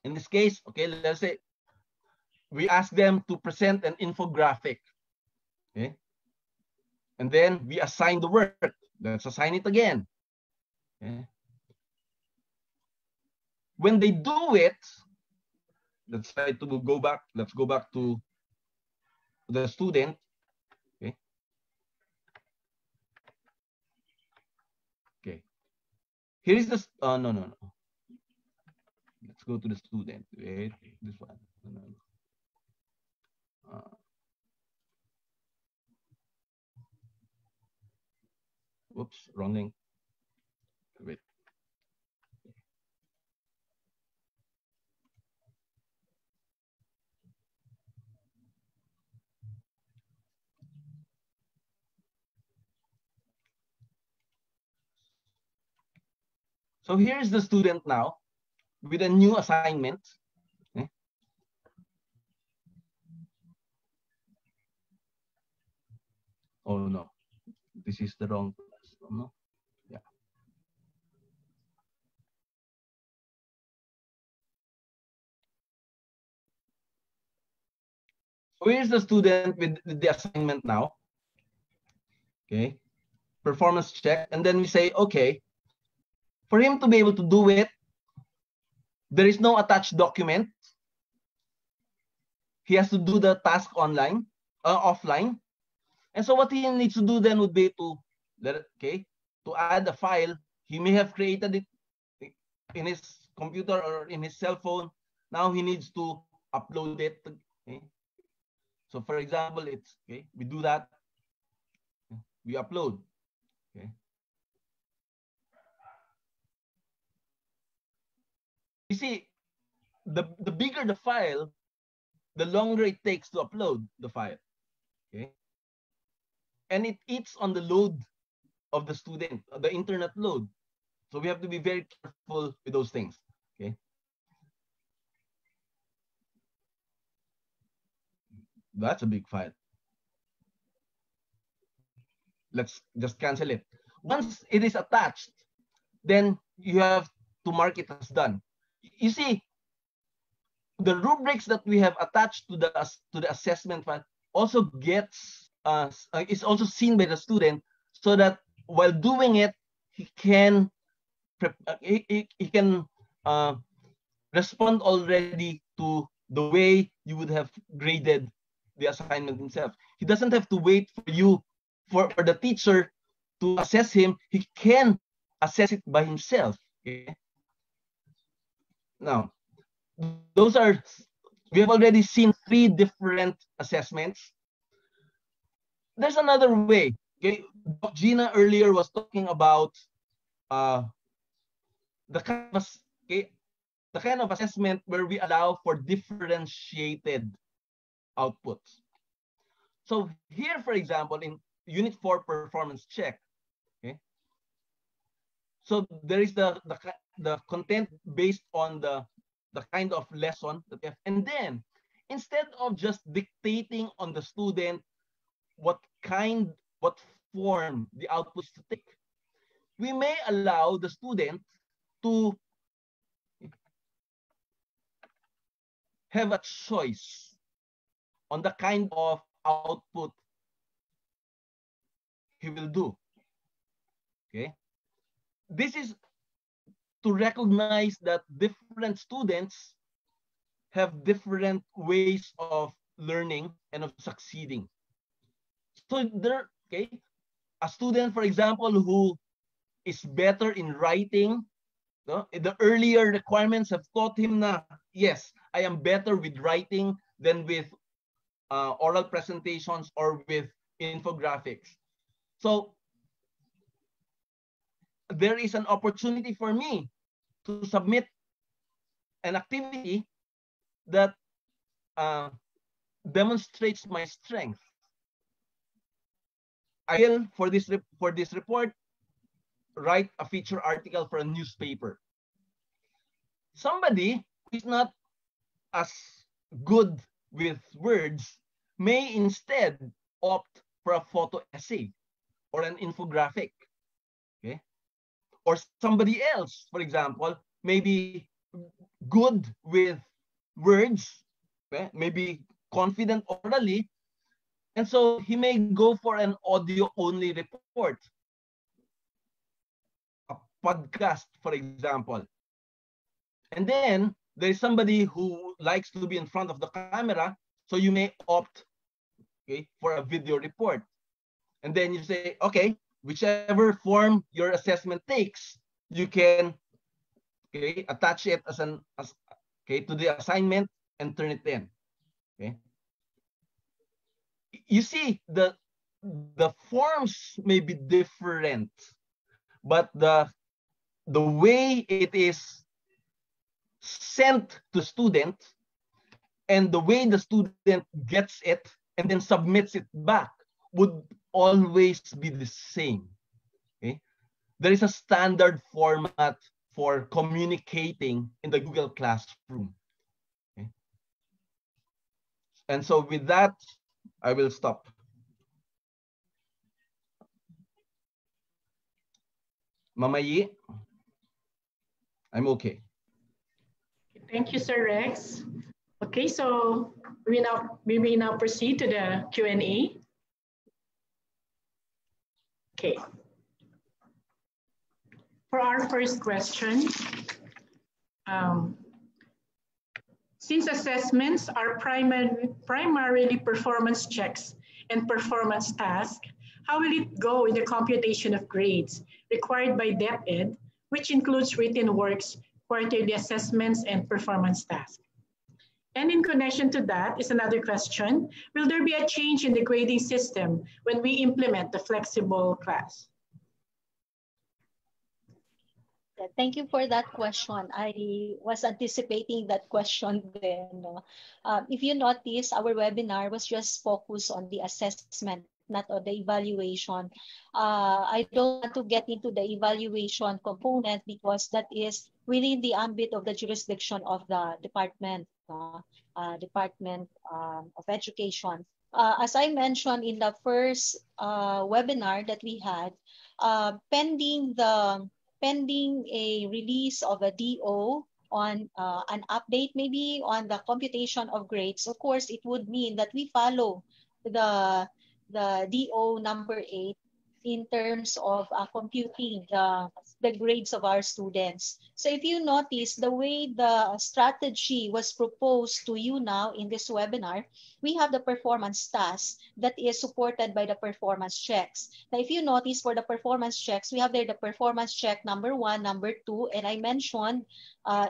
In this case, okay, let's say we ask them to present an infographic. Okay? And then we assign the work. Let's assign it again. Okay? When they do it, let's try to go back. Let's go back to the student. Okay. Okay. Here is the no. Let's go to the student. Wait, this one. Whoops, wrong link. Wait. So here's the student now. with a new assignment. Okay? Oh no, this is the wrong class. Oh, no. Yeah. So here's the student with the assignment now. Okay, performance check, and then we say, okay, for him to be able to do it, there is no attached document. He has to do the task offline. And so what he needs to do then would be to add a file. He may have created it in his computer or in his cell phone. Now he needs to upload it. Okay? So for example, it's okay, we do that. We upload. Okay. You see, the bigger the file, the longer it takes to upload the file. Okay. And it eats on the load of the student, the internet load. So we have to be very careful with those things. Okay. That's a big file. Let's just cancel it. Once it is attached, then you have to mark it as done. You see, the rubrics that we have attached to the assessment file also gets is also seen by the student, so that while doing it, he can respond already to the way you would have graded the assignment himself. He doesn't have to wait for you, for the teacher to assess him. He can assess it by himself. Okay? Now, we have already seen 3 different assessments. There's another way. Okay, Gina earlier was talking about the kind of assessment where we allow for differentiated outputs. So here, for example, in Unit 4 performance check, okay, so there is the content based on the kind of lesson that we have. And then, instead of just dictating on the student what form the outputs to take, we may allow the student to have a choice on the kind of output he will do. Okay? This is to recognize that different students have different ways of learning and of succeeding. So there, okay, a student, for example, who is better in writing, the earlier requirements have taught him na, yes, I am better with writing than with oral presentations or with infographics. So there is an opportunity for me to submit an activity that demonstrates my strength. I will, for this report, write a feature article for a newspaper. Somebody who is not as good with words may instead opt for a photo essay or an infographic. Okay? Or somebody else, for example, may be good with words, okay? Maybe confident orally, and so he may go for an audio-only report, a podcast, for example. And then there's somebody who likes to be in front of the camera, so you may opt, okay, for a video report. And then you say, okay, whichever form your assessment takes, you can, okay, attach it to the assignment and turn it in. Okay. You see, the forms may be different, but the way it is sent to student and the way the student gets it and then submits it back would always be the same. Okay? There is a standard format for communicating in the Google Classroom. Okay. And so with that, I will stop. Mama Yi, I'm okay. Thank you, Sir Rex. Okay, so we may now proceed to the Q&A. Okay. For our first question, since assessments are primarily performance checks and performance tasks, how will it go in the computation of grades required by DepEd, which includes written works, quarterly assessments, and performance tasks? And in connection to that is another question. Will there be a change in the grading system when we implement the flexible class? Thank you for that question. I was anticipating that question then. If you notice, our webinar was just focused on the assessment, not on the evaluation. I don't want to get into the evaluation component because that is within the ambit of the jurisdiction of the Department of Education. As I mentioned in the first webinar that we had, pending a release of a DO on an update maybe on the computation of grades, of course, it would mean that we follow the DO number 8 in terms of computing the grades of our students. So if you notice the way the strategy was proposed to you now in this webinar, we have the performance task that is supported by the performance checks. Now, if you notice for the performance checks, we have there the performance check number 1, number 2, and I mentioned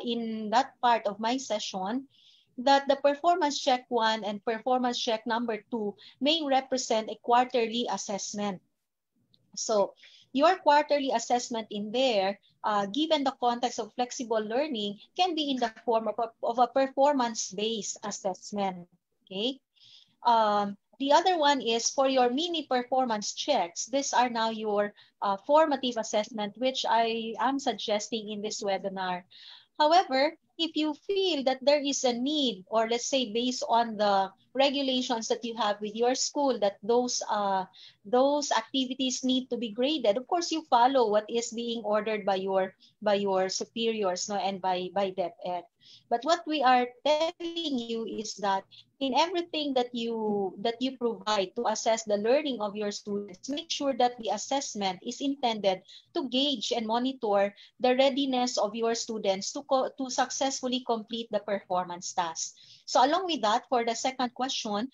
in that part of my session that the performance check 1 and performance check number 2 may represent a quarterly assessment. So your quarterly assessment in there, given the context of flexible learning, can be in the form of a performance-based assessment. Okay. The other one is for your mini performance checks. These are now your formative assessment, which I am suggesting in this webinar. However, if you feel that there is a need, or let's say based on the regulations that you have with your school, that those activities need to be graded, of course you follow what is being ordered by your superiors, no, and by DepEd. But what we are telling you is that in everything that you provide to assess the learning of your students, make sure that the assessment is intended to gauge and monitor the readiness of your students to successfully complete the performance task. So along with that, for the second question,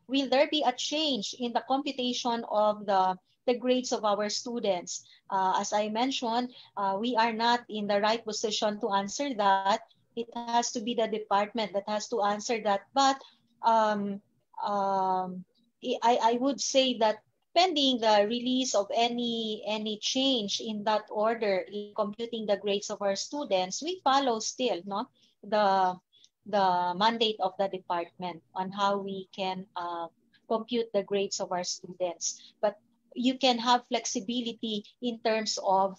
will there be a change in the computation of the grades of our students? As I mentioned, we are not in the right position to answer that. It has to be the department that has to answer that. But I would say that pending the release of any change in that order in computing the grades of our students, we follow still the mandate of the department on how we can compute the grades of our students. But you can have flexibility in terms of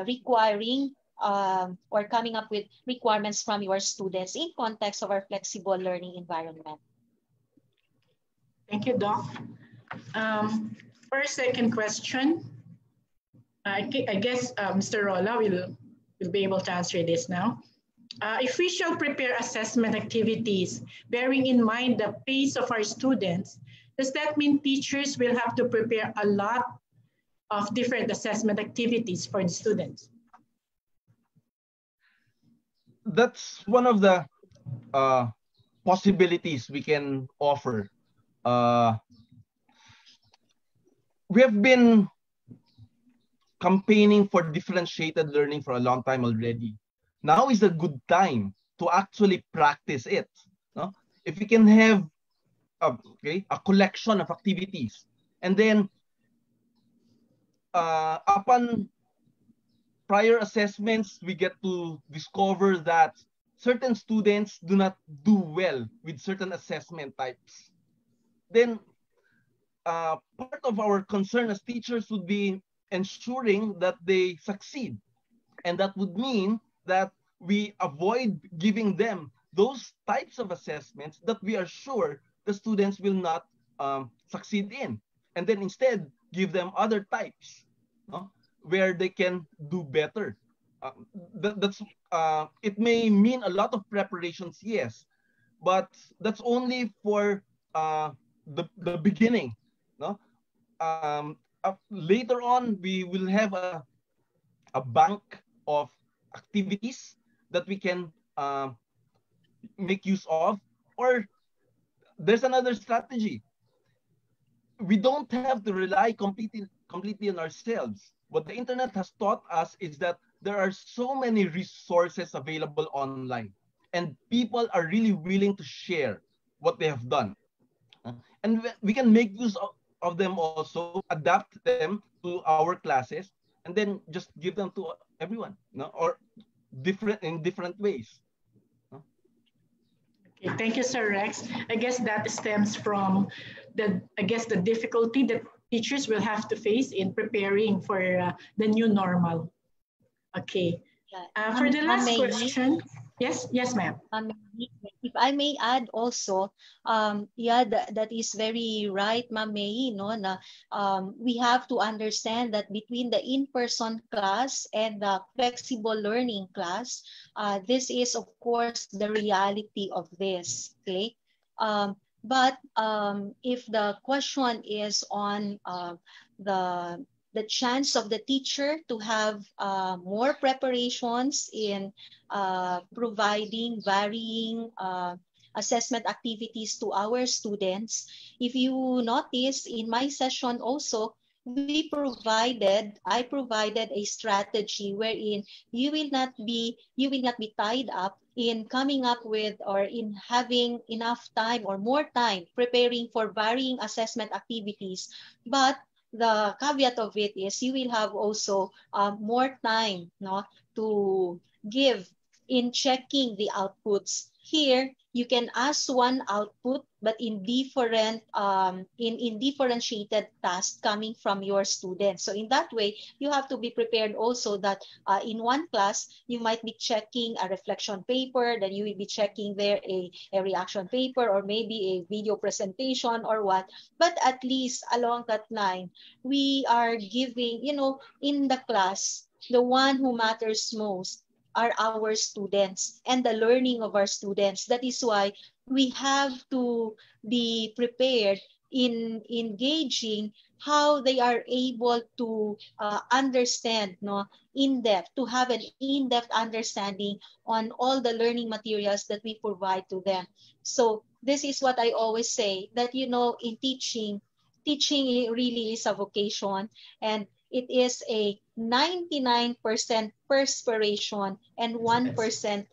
requiring or coming up with requirements from your students in context of our flexible learning environment. Thank you, Doc. For a second question, I guess Mr. Rolla will be able to answer this now. If we shall prepare assessment activities, bearing in mind the pace of our students, does that mean teachers will have to prepare a lot of different assessment activities for the students? That's one of the possibilities we can offer. We have been campaigning for differentiated learning for a long time already. Now is a good time to actually practice it. No? If we can have a collection of activities, and then upon prior assessments, we get to discover that certain students do not do well with certain assessment types. Then part of our concern as teachers would be ensuring that they succeed. And that would mean that we avoid giving them those types of assessments that we are sure the students will not succeed in. And then instead, give them other types, no, where they can do better. It may mean a lot of preparations, yes, but that's only for the beginning. No, later on we will have a bank of activities that we can make use of. Or there's another strategy. We don't have to rely completely on ourselves. What the internet has taught us is that there are so many resources available online, and people are really willing to share what they have done. And we can make use of them also, adapt them to our classes, and then just give them to everyone, no? Or in different ways. No? Okay, thank you, Sir Rex. I guess that stems from the difficulty that teachers will have to face in preparing for the new normal. Okay. For the last question, yes, ma'am. If I may add also, yeah, that is very right, Ma'am May, no, na, we have to understand that between the in-person class and the flexible learning class, this is, of course, the reality of this, okay? But if the question is on the chance of the teacher to have more preparations in providing varying assessment activities to our students. If you notice in my session also, I provided a strategy wherein you will not be tied up in coming up with or in having enough time or more time preparing for varying assessment activities, but the caveat of it is you will have also more time, no, to give in checking the outputs. Here, you can ask one output, but in different in differentiated tasks coming from your students. So in that way, you have to be prepared also that in one class, you might be checking a reflection paper, then you will be checking there a reaction paper or maybe a video presentation or what. But at least along that line, we are giving, in the class, the one who matters most are our students and the learning of our students. That is why we have to be prepared in engaging how they are able to understand, in-depth, to have an in-depth understanding on all the learning materials that we provide to them. So this is what I always say, that, in teaching really is a vocation, and it is a 99% perspiration and 1%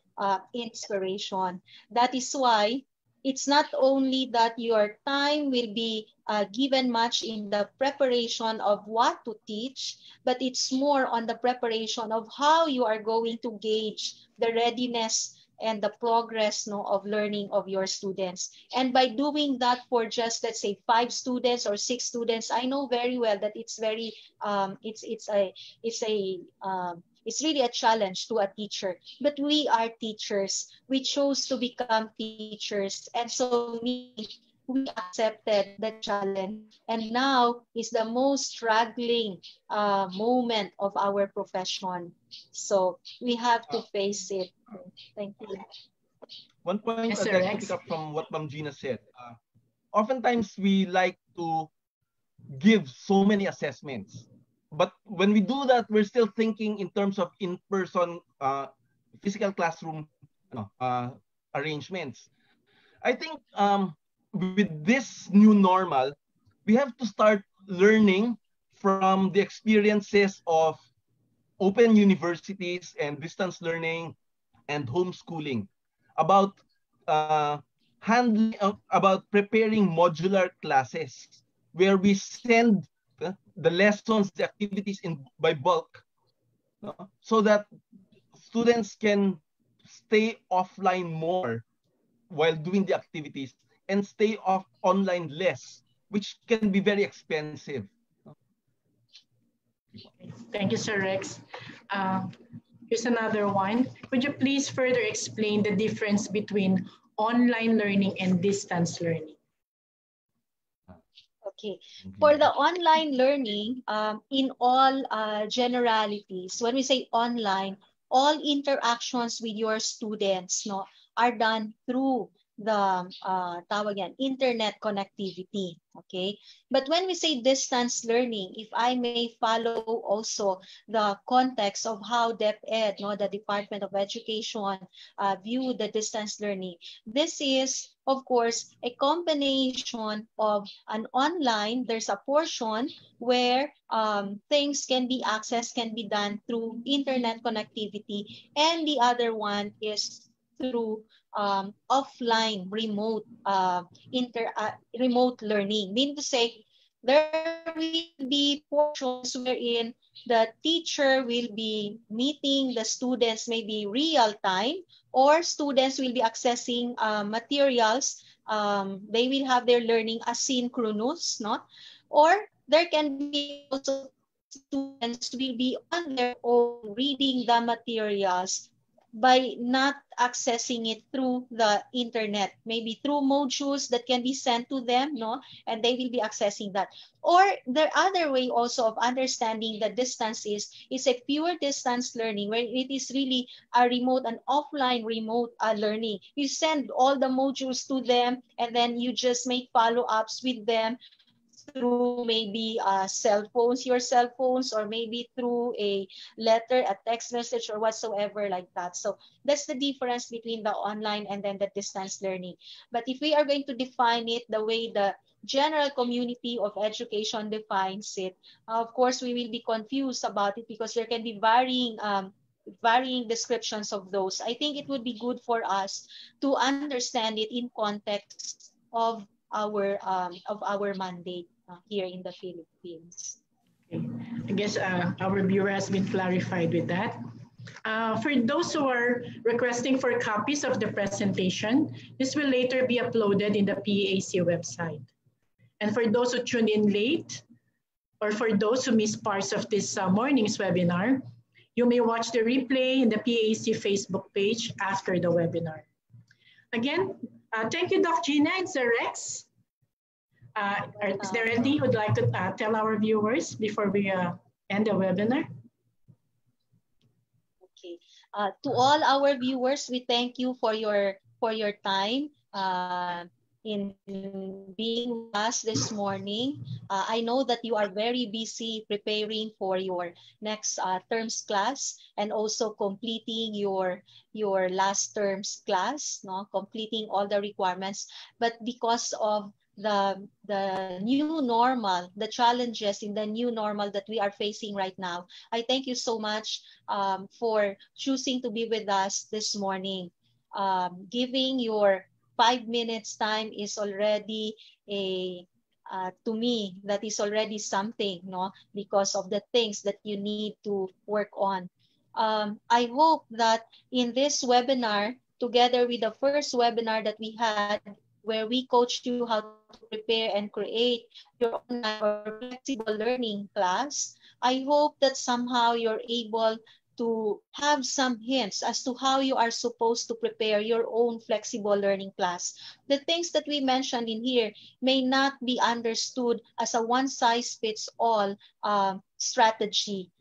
inspiration. That is why it's not only that your time will be given much in the preparation of what to teach, but it's more on the preparation of how you are going to gauge the readiness and the progress, of learning of your students. And by doing that for just, let's say, 5 students or 6 students, I know very well that it's very it's really a challenge to a teacher. But we are teachers. We chose to become teachers, and so we accepted the challenge. And now is the most struggling moment of our profession. So we have to face it. Thank you. One point Yes, I'd sir, like to Rex. pick up from what Ma'am Gina said. Oftentimes we like to give so many assessments, but when we do that, we're still thinking in terms of in-person physical classroom arrangements. I think with this new normal, we have to start learning from the experiences of open universities and distance learning and homeschooling about about preparing modular classes where we send the lessons, the activities by bulk, so that students can stay offline more while doing the activities and stay online less, which can be very expensive. Thank you, Sir Rex. Here's another one. Could you please further explain the difference between online learning and distance learning? Okay, for the online learning, in all generalities, when we say online, all interactions with your students, no, are done through the tawag yan, internet connectivity. Okay, but when we say distance learning, if I may follow also the context of how DepEd, no, the Department of Education, view the distance learning, this is of course a combination of an online, there's a portion where things can be accessed, can be done through internet connectivity, and the other one is through offline remote remote learning. Meaning to say, there will be portions wherein the teacher will be meeting the students maybe real time, or students will be accessing materials. They will have their learning asynchronous, no? Or there can be also students will be on their own reading the materials by not accessing it through the internet, maybe through modules that can be sent to them, no? And they will be accessing that. Or the other way also of understanding the distance is a pure distance learning, where it is really a remote and offline remote learning. You send all the modules to them, and then you just make follow-ups with them through maybe your cell phones, or maybe through a letter, a text message, or whatsoever like that. So that's the difference between the online and then the distance learning. But if we are going to define it the way the general community of education defines it, of course we will be confused about it because there can be varying descriptions of those. I think it would be good for us to understand it in context of our mandate here in the Philippines. Okay. I guess our viewer has been clarified with that. For those who are requesting for copies of the presentation, this will later be uploaded in the PAC website. And for those who tuned in late, or for those who missed parts of this morning's webinar, you may watch the replay in the PAC Facebook page after the webinar. Again, thank you, Doc Gina and Sir Rex. Is there anything you would like to tell our viewers before we end the webinar? Okay. To all our viewers, we thank you for your time in being with us this morning. I know that you are very busy preparing for your next term's class, and also completing your last term's class, no? Completing all the requirements. But because of the new normal, the challenges in the new normal that we are facing right now, I thank you so much for choosing to be with us this morning. Giving your 5 minutes time is already to me, that is already something, no? Because of the things that you need to work on. I hope that in this webinar, together with the first webinar that we had, where we coached you how to prepare and create your online or flexible learning class, I hope that somehow you're able to have some hints as to how you are supposed to prepare your own flexible learning class. The things that we mentioned in here may not be understood as a one-size-fits-all strategy.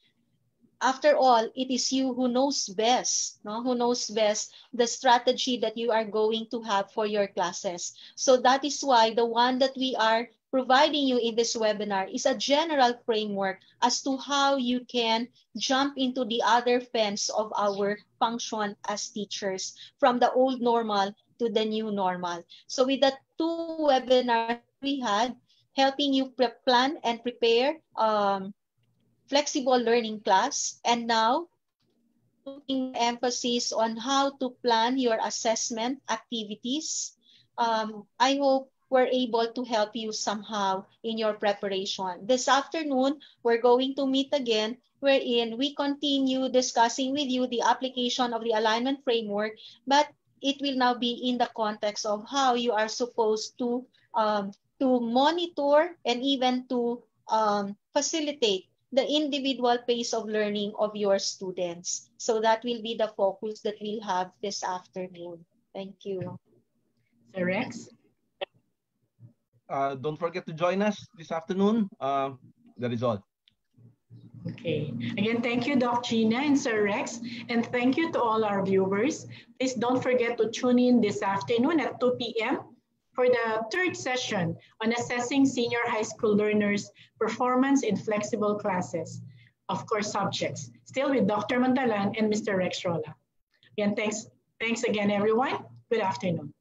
After all, it is you who knows best, no? Who knows best the strategy that you are going to have for your classes. So that is why the one that we are providing you in this webinar is a general framework as to how you can jump into the other fence of our function as teachers, from the old normal to the new normal. So with the 2 webinars that we had, helping you plan and prepare flexible learning class, and now putting the emphasis on how to plan your assessment activities. I hope we're able to help you somehow in your preparation. This afternoon, we're going to meet again, wherein we continue discussing with you the application of the alignment framework, but it will now be in the context of how you are supposed to monitor and even to facilitate the individual pace of learning of your students. So that will be the focus that we'll have this afternoon. Thank you. Sir Rex? Don't forget to join us this afternoon. That is all. Okay. Again, thank you, Doc Gina and Sir Rex. And thank you to all our viewers. Please don't forget to tune in this afternoon at 2 p.m. for the third session on assessing senior high school learners' performance in flexible classes, of course, subjects, still with Dr. Mandalan and Mr. Rex Rolla. Again, thanks again, everyone. Good afternoon.